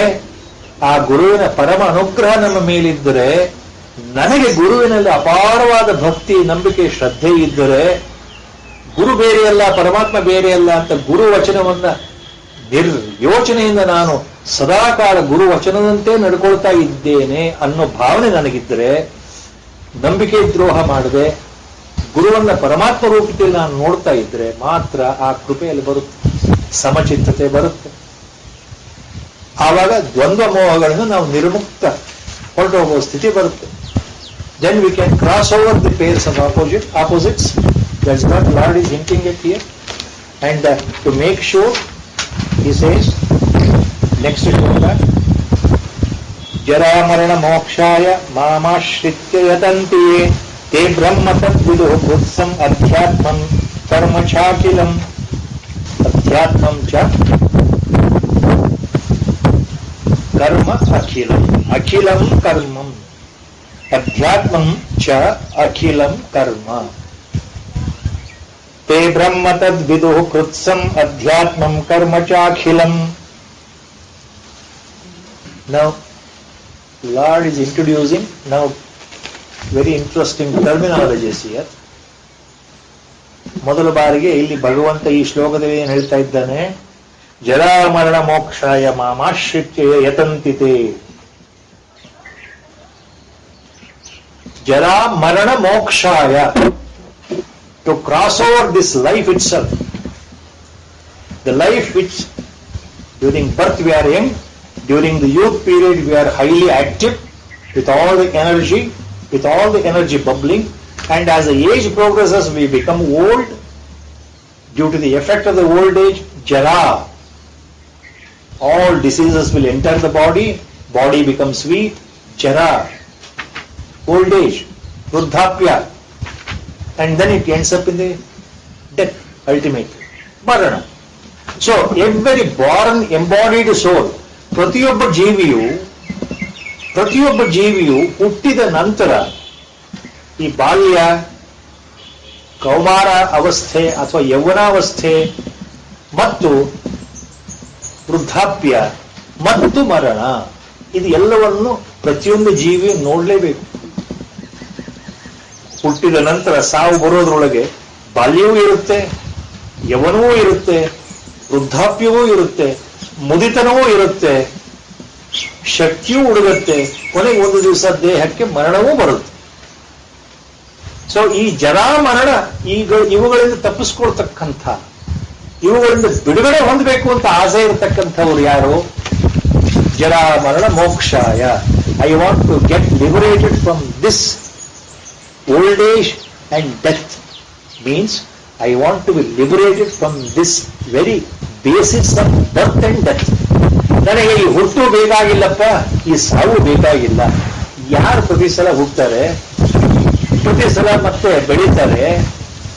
ಆ ಗುರುವಿನ ಪರಮ ಅನುಗ್ರಹ ನಮ್ಮ ಮೇಲಿದ್ದರೆ, ನನಗೆ ಗುರುವಿನಲ್ಲಿ ಅಪಾರವಾದ ಭಕ್ತಿ, ನಂಬಿಕೆ, ಶ್ರದ್ಧೆ ಇದ್ದರೆ, ಗುರು ಬೇರೆಯಲ್ಲ ಪರಮಾತ್ಮ ಬೇರೆಯಲ್ಲ ಅಂತ ಗುರು ವಚನವನ್ನ ನಿರ್ಯೋಚನೆಯಿಂದ ನಾನು ಸದಾಕಾಲ ಗುರು ವಚನದಂತೆ ನಡ್ಕೊಳ್ತಾ ಇದ್ದೇನೆ ಅನ್ನೋ ಭಾವನೆ ನನಗಿದ್ದರೆ, ನಂಬಿಕೆ ದ್ರೋಹ ಮಾಡದೆ ಗುರುವನ್ನ ಪರಮಾತ್ಮ ರೂಪದಲ್ಲಿ ನಾನು ನೋಡ್ತಾ ಇದ್ರೆ ಮಾತ್ರ ಆ ಕೃಪೆಯಲ್ಲಿ ಬರುತ್ತೆ, ಸಮಚಿತ್ತತೆ ಬರುತ್ತೆ. ಆವಾಗ ದ್ವಂದ್ವ ಮೋಹಗಳನ್ನು ನಾವು ನಿರ್ಮುಕ್ತ ಹೊರಟೋಗುವ ಸ್ಥಿತಿ ಬರುತ್ತೆ. Then we can cross over the pairs of opposites. That's what Lord is hinting at here. And to make sure, he says, next shloka, jara marana mokshaya mamashritya yatanti ye te brahma tadviduh butsam adhyatmam karma chakilam. Adhyatmam cha karma akhilam. Akhilam karmam. Adhyatmam cha akhilam karma. Te brahma tadviduh krutsam adhyatmam karma chakhilam. Now, Lord is introducing now very interesting terminologies here. ಮೊದಲ ಬಾರಿಗೆ ಇಲ್ಲಿ ಭಗವಂತ ಈ ಶ್ಲೋಕದಲ್ಲಿ ಏನು ಹೇಳ್ತಾ ಇದ್ದಾನೆ, ಜರಾ ಮರಣ ಮೋಕ್ಷಾಯ ಮಾಮಾಶ್ರಿತ್ಯ ಯತಂತಿತೆ. ಜರಾ ಮರಣ ಮೋಕ್ಷಾಯ, to cross over this life itself, the life which during birth we are young, during the youth period we are highly active with all the energy bubbling, and as the age progresses we become old due to the effect of the old age, jara. All diseases will enter the body becomes weak, jara, old age, vruddhapya, and then it ends up in the death, ultimately, marana. So every born embodied soul, ಪ್ರತಿಯೊಬ್ಬ ಜೀವಿಯು ಹುಟ್ಟಿದ ನಂತರ ಈ ಬಾಲ್ಯ, ಕೌಮಾರ ಅವಸ್ಥೆ ಅಥವಾ ಯೌವನಾವಸ್ಥೆ ಮತ್ತು ವೃದ್ಧಾಪ್ಯ ಮತ್ತು ಮರಣ, ಇದು ಎಲ್ಲವನ್ನು ಪ್ರತಿಯೊಂದು ಜೀವಿಯು ನೋಡಲೇಬೇಕು. ಹುಟ್ಟಿದ ನಂತರ ಸಾವು ಬರೋದ್ರೊಳಗೆ ಬಾಲ್ಯವೂ ಇರುತ್ತೆ, ಯೌವನವೂ ಇರುತ್ತೆ, ವೃದ್ಧಾಪ್ಯವೂ ಇರುತ್ತೆ, ಮುದಿತನವೂ ಇರುತ್ತೆ, ಶಕ್ತಿಯೂ ಉಡುಗುತ್ತೆ, ಕೊನೆಗೆ ಒಂದು ದಿವಸ ದೇಹಕ್ಕೆ ಮರಣವೂ ಬರುತ್ತೆ. ಸೊ ಈ ಜರಾ ಮರಣ ಇವುಗಳಿಂದ ತಪ್ಪಿಸ್ಕೊಳ್ತಕ್ಕಂಥ, ಇವುಗಳಿಂದ ಬಿಡುಗಡೆ ಹೊಂದಬೇಕು ಅಂತ ಆಸೆ ಇರತಕ್ಕಂಥವ್ರು ಯಾರು? ಜರಾ ಮರಣ ಮೋಕ್ಷಾಯ. I want to get liberated from this old age and death. Means I want to be liberated from this very basis of birth and death. ನನಗೆ ಈ ಹುಟ್ಟು ಬೇಕಾಗಿಲ್ಲಪ್ಪ, ಈ ಸಾವು ಬೇಕಾಗಿಲ್ಲ. ಯಾರು ಪ್ರತಿ ಸಲ ಹುಟ್ಟುತ್ತಾರೆ, ಪ್ರತಿ ಸಲ ಮತ್ತೆ ಬೆಳೀತಾರೆ,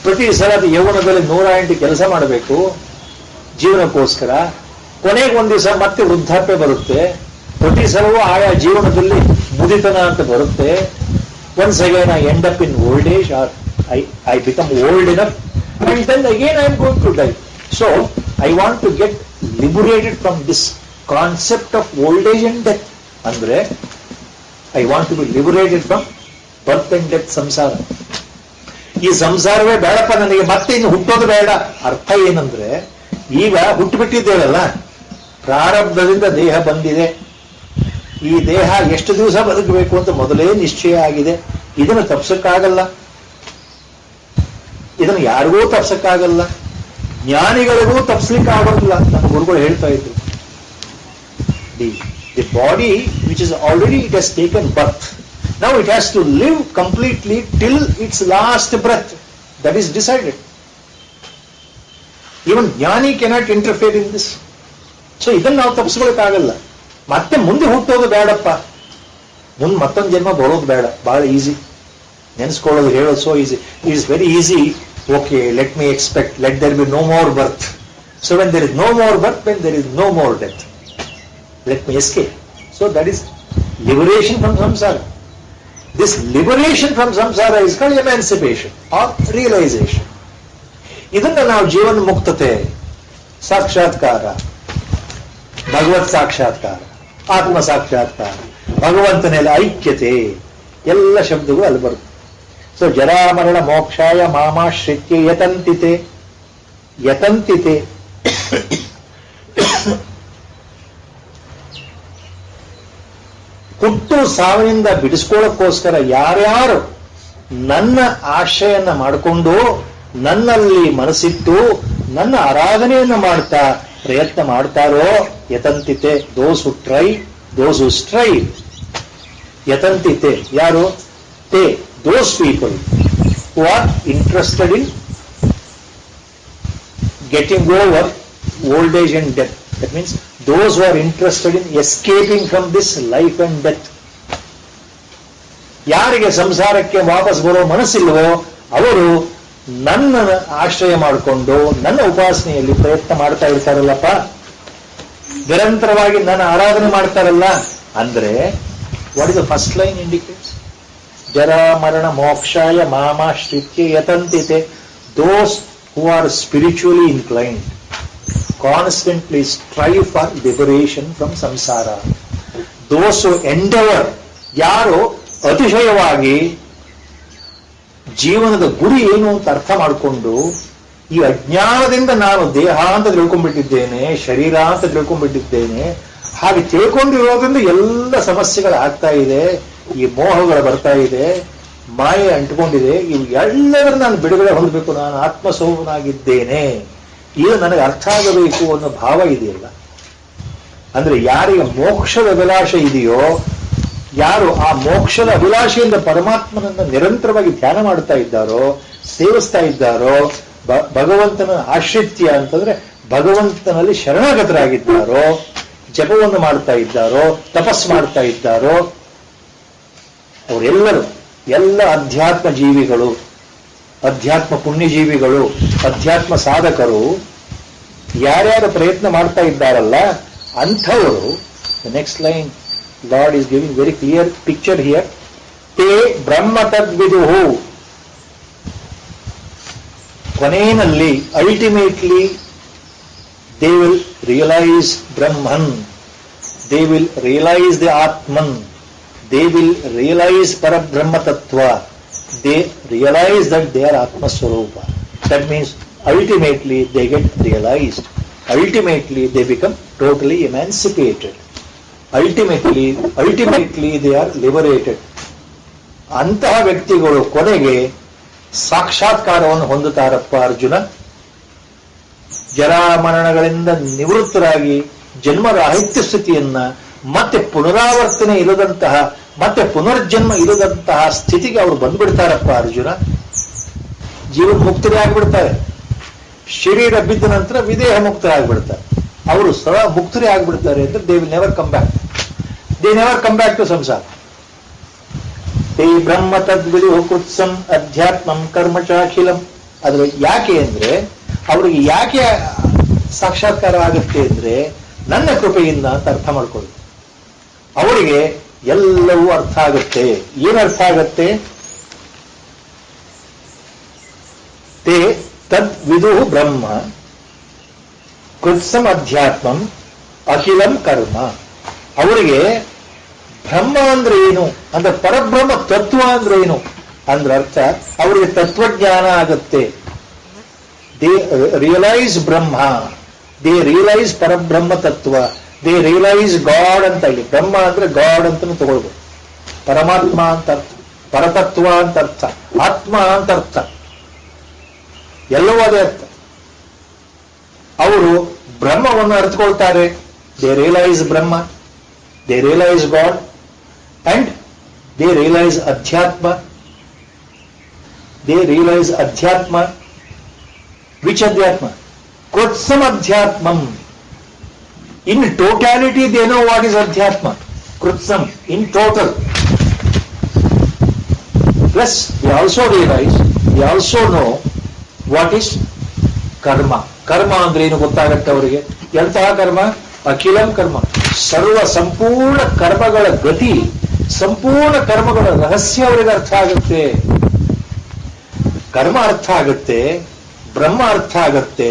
ಪ್ರತಿ ಸಲ ಯೌವನದಲ್ಲಿ 108 ಕೆಲಸ ಮಾಡಬೇಕು ಜೀವನಕ್ಕೋಸ್ಕರ, ಕೊನೆಗೆ ಒಂದು ದಿವಸ ಮತ್ತೆ ವೃದ್ಧಾಪ್ಯ ಬರುತ್ತೆ, ಪ್ರತಿ ಸಲವೂ ಆಯಾ ಜೀವನದಲ್ಲಿ ಮುದಿತನ ಅಂತ ಬರುತ್ತೆ. Once again I end up in old age, or I become old enough, and then again I am going to die. So I want to get liberated from this concept of old age and death. Andre I want to be liberated from birth and death, samsara. ಈ ಸಂಸಾರವೇ ಬೇಡಪ್ಪ ನನಗೆ, ಮತ್ತೆ ಇನ್ನು ಹುಟ್ಟೋದು ಬೇಡ. ಅರ್ಥ ಏನಂದ್ರೆ, ಈಗ ಹುಟ್ಟುಬಿಟ್ಟಿದ್ದೇವಲ್ಲ, ಪ್ರಾರಬ್ಧದಿಂದ ದೇಹ ಬಂದಿದೆ, ಈ ದೇಹ ಎಷ್ಟು ದಿವಸ ಬದುಕಬೇಕು ಅಂತ ಮೊದಲೇ ನಿಶ್ಚಯ ಆಗಿದೆ. ಇದನ್ನು ತಪ್ಸಕ್ಕಾಗಲ್ಲ, ಇದನ್ನು ಯಾರಿಗೂ ತಪ್ಸಕ್ಕಾಗಲ್ಲ, ಜ್ಞಾನಿಗಳಿಗೂ ತಪ್ಸ್ಲಿಕ್ಕಾಗೋದಿಲ್ಲ. ನಮ್ಮ ಗುರುಗಳು ಹೇಳ್ತಾ ಇದ್ರು, the body which is already it has taken birth, Now it has to live completely till its last breath. That is decided. Even Jnani cannot interfere in this. So ಇದನ್ನು ನಾವು ತಪ್ಪಿಸ್ಕೊಳಕ್ಕಾಗಲ್ಲ. ಮತ್ತೆ ಮುಂದೆ ಹುಟ್ಟೋದು ಬೇಡಪ್ಪ, ಮುಂದೆ ಮತ್ತೊಂದು ಜನ್ಮ ಬರೋದು ಬೇಡ, ಬಹಳ ಈಸಿ ನೆನೆಸ್ಕೊಳ್ಳೋದು, ಹೇಳೋದು so easy. It is very easy. Okay, let me expect, let there be no more birth. So when there is no more birth, when there is no more death, let me escape. So that is liberation from samsara. This liberation from samsara is called emancipation or realization. ಇದನ್ನ ನಾವು ಜೀವನ ಮುಕ್ತತೆ, ಸಾಕ್ಷಾತ್ಕಾರ, ಭಗವತ್ ಸಾಕ್ಷಾತ್ಕಾರ, ಆತ್ಮ ಸಾಕ್ಷಾತ್ಕಾರ, ಭಗವಂತನಲ್ಲಿ ಐಕ್ಯತೆ, ಎಲ್ಲ ಶಬ್ದಗಳು ಅಲ್ಲಿ ಬರುತ್ತೆ. ಸೊ ಜರಾಮರಣ ಮೋಕ್ಷಾಯ ಮಾಮಾಶ್ರಿತ್ಯ ಯತಂತಿತೆ. ಯತಂತಿತೆ ಹುಟ್ಟು ಸಾವಿನಿಂದ ಬಿಡಿಸ್ಕೊಳ್ಳೋಕ್ಕೋಸ್ಕರ ಯಾರ್ಯಾರು ನನ್ನ ಆಶ್ರಯನ ಮಾಡಿಕೊಂಡು ನನ್ನಲ್ಲಿ ಮನಸ್ಸಿಟ್ಟು ನನ್ನ ಆರಾಧನೆಯನ್ನು ಮಾಡ್ತಾ ಪ್ರಯತ್ನ ಮಾಡ್ತಾರೋ, ಯತಂತಿತೆ, ದೋಸ್ ಹು ಟ್ರೈ, ದೋಸ್ ಹು ಸ್ಟ್ರೈವ್. ಯತಂತಿತೆ ಯಾರು? ತೇ, those people who are interested in getting over old age and death. That means those who are interested in escaping from this life and death. ಯಾರಿಗೆ ಸಂಸಾರಕ್ಕೆ ವಾಪಸ್ ಬರೋ ಮನಸ್ಸಿಲ್ವೋ ಅವರು ನನ್ನ ಆಶ್ರಯ ಮಾಡಿಕೊಂಡು ನನ್ನ ಉಪಾಸನೆಯಲ್ಲಿ ಪ್ರಯತ್ನ ಮಾಡ್ತಾ ಇರ್ತಾರಲ್ಲಪ್ಪ, ನಿರಂತರವಾಗಿ ನನ್ನ ಆರಾಧನೆ ಮಾಡ್ತಾರಲ್ಲ ಅಂದ್ರೆ, what is the first line indicates? ಜರಾ ಮರಣ ಮೋಕ್ಷಾಯ ಮಾಮಾಶ್ರಿತ್ಯ ಯತಂತಿತೆ. Those who are spiritually inclined constantly strive for liberation from samsara. Those who endeavor, ಯಾರು ಅತಿಶಯವಾಗಿ ಜೀವನದ ಗುರಿ ಏನು ಅಂತ ಅರ್ಥ ಮಾಡಿಕೊಂಡು, ಈ ಅಜ್ಞಾನದಿಂದ ನಾನು ದೇಹ ಅಂತ ತಿಳ್ಕೊಂಡ್ಬಿಟ್ಟಿದ್ದೇನೆ, ಶರೀರ ಅಂತ ತಿಳ್ಕೊಂಡ್ಬಿಟ್ಟಿದ್ದೇನೆ, ಹಾಗೆ ತಿಳ್ಕೊಂಡಿರೋದ್ರಿಂದ ಎಲ್ಲ ಸಮಸ್ಯೆಗಳು ಆಗ್ತಾ ಇದೆ, ಈ ಮೋಹಗಳು ಬರ್ತಾ ಇದೆ, ಮಾಯೆ ಅಂಟ್ಕೊಂಡಿದೆ, ಇವು ಎಲ್ಲರೂ ನಾನು ಬಿಡುಗಡೆ ಹೊಂದಬೇಕು, ನಾನು ಆತ್ಮಸ್ವರೂಪನಾಗಿದ್ದೇನೆ, ಇದು ನನಗೆ ಅರ್ಥ ಆಗಬೇಕು ಅನ್ನೋ ಭಾವ ಇದೆಯಲ್ಲ. ಅಂದ್ರೆ ಯಾರಿಗೆ ಮೋಕ್ಷದ ಅಭಿಲಾಷೆ ಇದೆಯೋ, ಯಾರು ಆ ಮೋಕ್ಷದ ಅಭಿಲಾಷೆಯಿಂದ ಪರಮಾತ್ಮನನ್ನ ನಿರಂತರವಾಗಿ ಧ್ಯಾನ ಮಾಡ್ತಾ ಇದ್ದಾರೋ, ಸೇವಿಸ್ತಾ ಇದ್ದಾರೋ, ಭಗವಂತನ ಆಶ್ರಿತ್ಯ ಅಂತಂದ್ರೆ ಭಗವಂತನಲ್ಲಿ ಶರಣಾಗತರಾಗಿದ್ದಾರೋ, ಜಪವನ್ನು ಮಾಡ್ತಾ ಇದ್ದಾರೋ, ತಪಸ್ ಮಾಡ್ತಾ ಇದ್ದಾರೋ, ಅವರೆಲ್ಲರೂ ಎಲ್ಲ ಅಧ್ಯಾತ್ಮ ಜೀವಿಗಳು, ಅಧ್ಯಾತ್ಮ ಪುಣ್ಯಜೀವಿಗಳು, ಅಧ್ಯಾತ್ಮ ಸಾಧಕರು ಯಾರ್ಯಾರು ಪ್ರಯತ್ನ ಮಾಡ್ತಾ ಇದ್ದಾರಲ್ಲ ಅಂಥವರು. Next line Lord is giving very clear picture here. ತೇ ಬ್ರಹ್ಮ ತದ್ವಿದುಹು. ಕೊನೆಯಲ್ಲಿ ultimately they will realise Brahman, they will realise the Atman, they will realise Parabrahma tattva. They realize that they are Atma Swarupa. That means ultimately they get realized. Ultimately they become totally emancipated. Ultimately they are liberated. ಅಂತಹ ವ್ಯಕ್ತಿಗಳು ಕೊನೆಗೆ ಸಾಕ್ಷಾತ್ಕಾರವನ್ನು ಹೊಂದುತ್ತಾರಪ್ಪ ಅರ್ಜುನ. ಜರಾಮರಣಗಳಿಂದ ನಿವೃತ್ತರಾಗಿ ಜನ್ಮರಾಹಿತ್ಯ ಸ್ಥಿತಿಯನ್ನ, ಮತ್ತೆ ಪುನರಾವರ್ತನೆ ಇಲ್ಲದಂತಹ, ಮತ್ತೆ ಪುನರ್ಜನ್ಮ ಇಲ್ಲದಂತಹ ಸ್ಥಿತಿಗೆ ಅವರು ಬಂದ್ಬಿಡ್ತಾರಪ್ಪ ಅರ್ಜುನ. ಜೀವನ ಮುಕ್ತರೇ ಆಗ್ಬಿಡ್ತಾರೆ. ಶರೀರ ಬಿದ್ದ ನಂತರ ವಿದೇಹ ಮುಕ್ತರಾಗ್ಬಿಡ್ತಾರೆ. ಅವರು ಸದಾ ಮುಕ್ತರೇ ಆಗ್ಬಿಡ್ತಾರೆ ಅಂದ್ರೆ they will never come back. They never come back to samsara. ತೇ ಬ್ರಹ್ಮ ತದ್ವಿದುಹು ಕೃತ್ಸಂ ಅಧ್ಯಾತ್ಮಂ ಕರ್ಮ ಚಾಖಿಲಂ. ಆದ್ರೆ ಯಾಕೆ ಅಂದ್ರೆ, ಅವ್ರಿಗೆ ಯಾಕೆ ಸಾಕ್ಷಾತ್ಕಾರ ಆಗುತ್ತೆ ಅಂದ್ರೆ ನನ್ನ ಕೃಪೆಯಿಂದ ಅಂತ ಅರ್ಥ ಮಾಡ್ಕೊಳ್ಳಿ. ಅವರಿಗೆ ಎಲ್ಲವೂ ಅರ್ಥ ಆಗುತ್ತೆ. ಏನು ಅರ್ಥ ಆಗತ್ತೆ? ತೇ ತದ್ ವಿದುಹು ಬ್ರಹ್ಮ ಕೃತ್ಸಂ ಅಧ್ಯಾತ್ಮಂ ಅಖಿಲಂ ಕರ್ಮ. ಅವರಿಗೆ ಬ್ರಹ್ಮ ಅಂದ್ರೆ ಏನು ಅಂದ್ರೆ, ಪರಬ್ರಹ್ಮ ತತ್ವ ಅಂದ್ರೆ ಏನು ಅಂದ್ರೆ ಅರ್ಥ ಅವರಿಗೆ ತತ್ವಜ್ಞಾನ ಆಗತ್ತೆ. They realise Brahma, they realise Parabrahma ತತ್ವ, ದೇ ರಿಯಲೈಸ್ ಗಾಡ್ ಅಂತ. ಇಲ್ಲಿ ಬ್ರಹ್ಮ ಅಂದ್ರೆ ಗಾಡ್ ಅಂತಾನು ತಗೊಳ್ಬೋದು, ಪರಮಾತ್ಮ ಅಂತ ಅರ್ಥ, ಪರತತ್ವ ಅಂತ ಅರ್ಥ, ಆತ್ಮ ಅಂತ ಅರ್ಥ, ಎಲ್ಲವೂ ಅದೇ ಅರ್ಥ. ಅವರು ಬ್ರಹ್ಮವನ್ನು ಅರ್ಥಕೊಳ್ತಾರೆ. They realise Brahma, they realise God and They realize Adhyatma. They realize Adhyatma. Which Adhyatma? Krutsam Adhyatmam. In totality, they know what is Adhyatma. Krutsam, in total. Plus, they also realize, they also know what is karma. Karma ಅಂದ್ರೆ ಏನು ಗೊತ್ತಾಗತ್ತೆ ಅವರಿಗೆ. ಎಂತಹ ಕರ್ಮ? ಅಖಿಲಂ ಕರ್ಮ. ಸರ್ವ ಸಂಪೂರ್ಣ ಕರ್ಮಗಳ ಗತಿ, ಸಂಪೂರ್ಣ ಕರ್ಮಗಳ ರಹಸ್ಯ ಅವರಿಗೆ ಅರ್ಥ ಆಗುತ್ತೆ. ಕರ್ಮ ಅರ್ಥ ಆಗುತ್ತೆ, ಬ್ರಹ್ಮ ಅರ್ಥ ಆಗತ್ತೆ,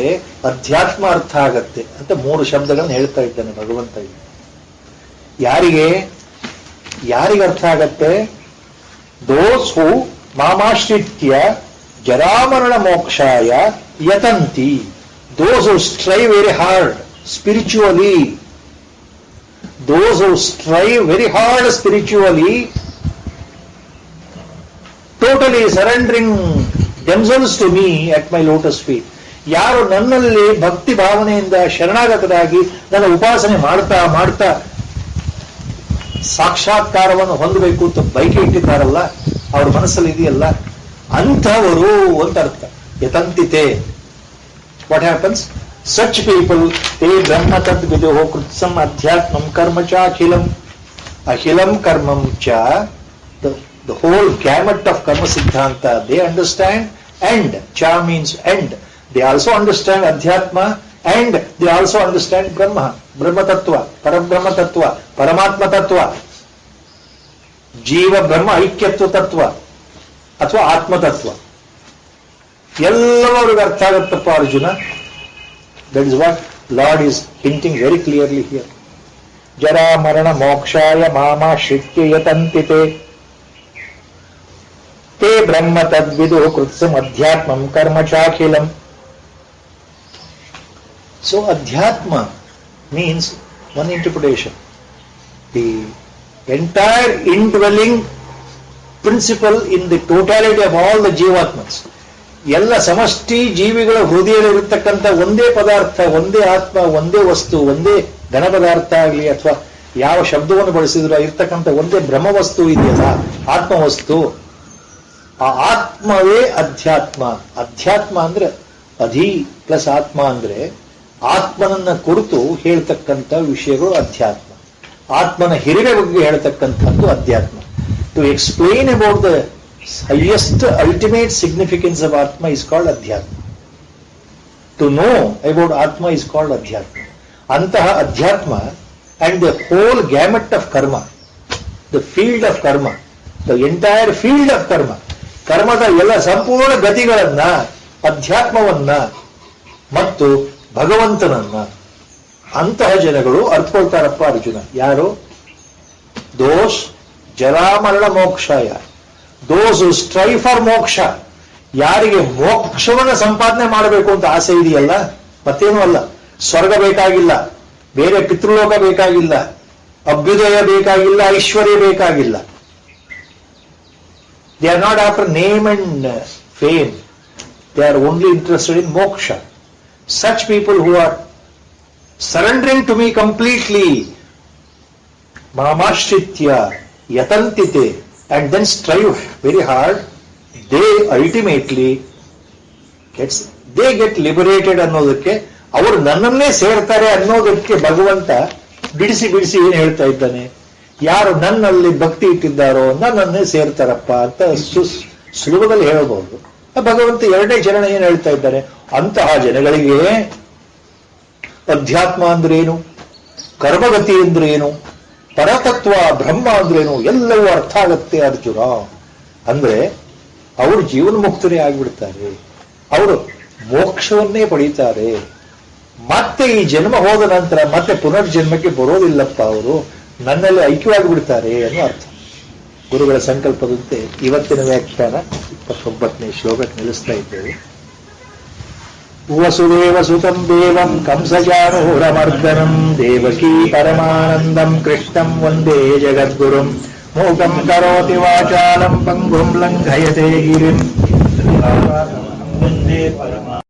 ಅಧ್ಯಾತ್ಮ ಅರ್ಥ ಆಗತ್ತೆ ಅಂತ ಮೂರು ಶಬ್ದಗಳನ್ನು ಹೇಳ್ತಾ ಇದ್ದಾನೆ ಭಗವಂತ. ಯಾರಿಗೆ ಅರ್ಥ ಆಗತ್ತೆ? ದೋಸ್ ಹೂ ಮಾಮಾಶ್ರಿತ್ಯ ಜರಾಮರಣ ಮೋಕ್ಷಾಯ ಯತಂತಿ. Those who strive very hard spiritually, those who strive very hard spiritually, totally surrendering themselves to me at my lotus feet. ಯಾರು ನನ್ನಲ್ಲಿ ಭಕ್ತಿ ಭಾವನೆಯಿಂದ ಶರಣಾಗತರಾಗಿ ನನ್ನ ಉಪಾಸನೆ ಮಾಡ್ತಾ ಮಾಡ್ತಾ ಸಾಕ್ಷಾತ್ಕಾರವನ್ನು ಹೊಂದಬೇಕು ಅಂತ ಬೈಕೆ ಇಟ್ಟಿದ್ದಾರಲ್ಲ, ಅವ್ರ ಮನಸ್ಸಲ್ಲಿ ಇದೆಯಲ್ಲ, ಅಂಥವರು ಅಂತ ಅರ್ಥ. ಯತಂತಿತೆ. What happens? Such people, they brahma tad viduho krutsam adhyatmam karma cha akhilam. Akhilam karmam cha, the whole gamut of karma siddhanta, they understand, and cha means end. They also understand adhyatma, and they also understand brahma, brahma tattva, parabrahma tattva, paramatma tattva, jiva brahma aikyatva tattva, ಅಥವಾ ಆತ್ಮ ತತ್ವ ಎಲ್ಲವೂ ಅವ್ರಿಗೆ ಅರ್ಥ ಆಗುತ್ತಪ್ಪ Arjuna. That is what lord is hinting very clearly here. ಜರಾ ಮರಣ ಮೋಕ್ಷಾಯ ಮಾಮಾಶ್ರಿತ್ಯ ಯತಂತಿತೆ ತೇ ಬ್ರಹ್ಮ ತದ್ವಿದು ಕೃತ್ಸಂ ಅಧ್ಯಾತ್ಮಂ ಕರ್ಮ ಚಾಖಿಲಂ. ಸೊ ಅಧ್ಯಾತ್ಮ means one interpretation. The entire indwelling principle in the totality of all the ಜೀವಾತ್ಮಸ್. ಎಲ್ಲ ಸಮಷ್ಟಿ ಜೀವಿಗಳ ಹೃದಯದಲ್ಲಿರತಕ್ಕಂಥ ಒಂದೇ ಪದಾರ್ಥ, ಒಂದೇ ಆತ್ಮ, ಒಂದೇ ವಸ್ತು, ಒಂದೇ ಘನ ಪದಾರ್ಥ ಆಗಲಿ ಅಥವಾ ಯಾವ ಶಬ್ದವನ್ನು ಬಳಸಿದ್ರು ಇರ್ತಕ್ಕಂಥ ಒಂದೇ ಬ್ರಹ್ಮವಸ್ತು ಇದೆಯಲ್ಲ, ಆತ್ಮವಸ್ತು, ಆ ಆತ್ಮವೇ ಅಧ್ಯಾತ್ಮ. ಅಧ್ಯಾತ್ಮ ಅಂದ್ರೆ ಅಧಿ ಪ್ಲಸ್ ಆತ್ಮ ಅಂದ್ರೆ ಆತ್ಮನನ್ನ ಕುರಿತು ಹೇಳ್ತಕ್ಕಂಥ ವಿಷಯಗಳು ಅಧ್ಯಾತ್ಮ. ಆತ್ಮನ ಹಿರಿಮೆ ಬಗ್ಗೆ ಹೇಳ್ತಕ್ಕಂಥದ್ದು ಅಧ್ಯಾತ್ಮ. To explain about the highest ultimate significance of Atma is called Adhyatma. To know about Atma is called Adhyatma. Antaha Adhyatma and the whole gamut of karma, the field of karma, the entire field of karma, ಕರ್ಮದ ಎಲ್ಲ ಸಂಪೂರ್ಣ ಗತಿಗಳನ್ನ, ಅಧ್ಯಾತ್ಮವನ್ನ ಮತ್ತು ಭಗವಂತನನ್ನ ಅಂತಹ ಜನಗಳು ಅರ್ಥಕೊಳ್ತಾರಪ್ಪ ಅರ್ಜುನ. ಯಾರು? ದೋಷ್ ಜರಾಮರಣ ಮೋಕ್ಷಾಯ, ದೋಸ್ ಹೂ strive for ಮೋಕ್ಷ. ಯಾರಿಗೆ ಮೋಕ್ಷವನ್ನು ಸಂಪಾದನೆ ಮಾಡಬೇಕು ಅಂತ ಆಸೆ ಇದೆಯಲ್ಲ, ಮತ್ತೇನೂ ಅಲ್ಲ. ಸ್ವರ್ಗ ಬೇಕಾಗಿಲ್ಲ, ಬೇರೆ ಪಿತೃಲೋಕ ಬೇಕಾಗಿಲ್ಲ, ಅಭ್ಯುದಯ ಬೇಕಾಗಿಲ್ಲ, ಐಶ್ವರ್ಯ ಬೇಕಾಗಿಲ್ಲ. They are not after name and fame, they are only interested in moksha. Such people who are surrendering to me completely, ಮಾಮಾಶ್ರಿತ್ಯ ಯತಂತಿತೆ, and then strive very hard, they ultimately get liberated ಅನ್ನೋದಕ್ಕೆ, ಅವರು ನನ್ನನ್ನೇ ಸೇರ್ತಾರೆ ಅನ್ನೋದಕ್ಕೆ ಭಗವಂತ ಬಿಡಿಸಿ ಬಿಡಿಸಿ ಏನ್ ಹೇಳ್ತಾ ಇದ್ದಾನೆ? ಯಾರು ನನ್ನಲ್ಲಿ ಭಕ್ತಿ ಇಟ್ಟಿದ್ದಾರೋ ನನ್ನನ್ನೇ ಸೇರ್ತಾರಪ್ಪ ಅಂತ ಸುಲಭದಲ್ಲಿ ಹೇಳಬಹುದು. ಭಗವಂತ ಎರಡನೇ ಚರಣ ಏನ್ ಹೇಳ್ತಾ ಇದ್ದಾರೆ? ಅಂತಹ ಜನಗಳಿಗೆ ಅಧ್ಯಾತ್ಮ ಅಂದ್ರೇನು, ಕರ್ಮಗತಿ ಅಂದ್ರೇನು, ಪರತತ್ವ ಬ್ರಹ್ಮ ಅಂದ್ರೇನು ಎಲ್ಲವೂ ಅರ್ಥ ಆಗತ್ತೆ ಅರ್ಜುನ. ಅಂದ್ರೆ ಅವರು ಜೀವನ ಮುಕ್ತರೇ ಆಗಿಬಿಡ್ತಾರೆ, ಅವರು ಮೋಕ್ಷವನ್ನೇ ಪಡೀತಾರೆ. ಮತ್ತೆ ಈ ಜನ್ಮ ಹೋದ ನಂತರ ಮತ್ತೆ ಪುನರ್ಜನ್ಮಕ್ಕೆ ಬರೋದಿಲ್ಲಪ್ಪ, ಅವರು ನನ್ನಲ್ಲಿ ಐಕ್ಯವಾಗಿ ಬಿಡ್ತಾರೆ ಅನ್ನೋ ಅರ್ಥ. ಗುರುಗಳ ಸಂಕಲ್ಪದಂತೆ ಇವತ್ತಿನ ವ್ಯಾಖ್ಯಾನ 29ನೇ ಶ್ಲೋಕಕ್ಕೆ ನಿಲ್ಲಿಸ್ತಾ ಇದ್ದೇವೆ. ವಸುದೇವ ಸುತಂ ದೇವಂ ಕಂಸಜಾನೂರಮರ್ದನಂ ದೇವಕೀ ಪರಮಾನಂದಂ ಕೃಷ್ಣಂ ವಂದೇ ಜಗದ್ಗುರುಂ ಮೂಕಂ ಕರೋತಿ ವಾಚಾಲಂ ಪಂಗುಂ ಲಂಘಯತೆ ಗಿರಿಂ ವಂದೇ ಪರಮ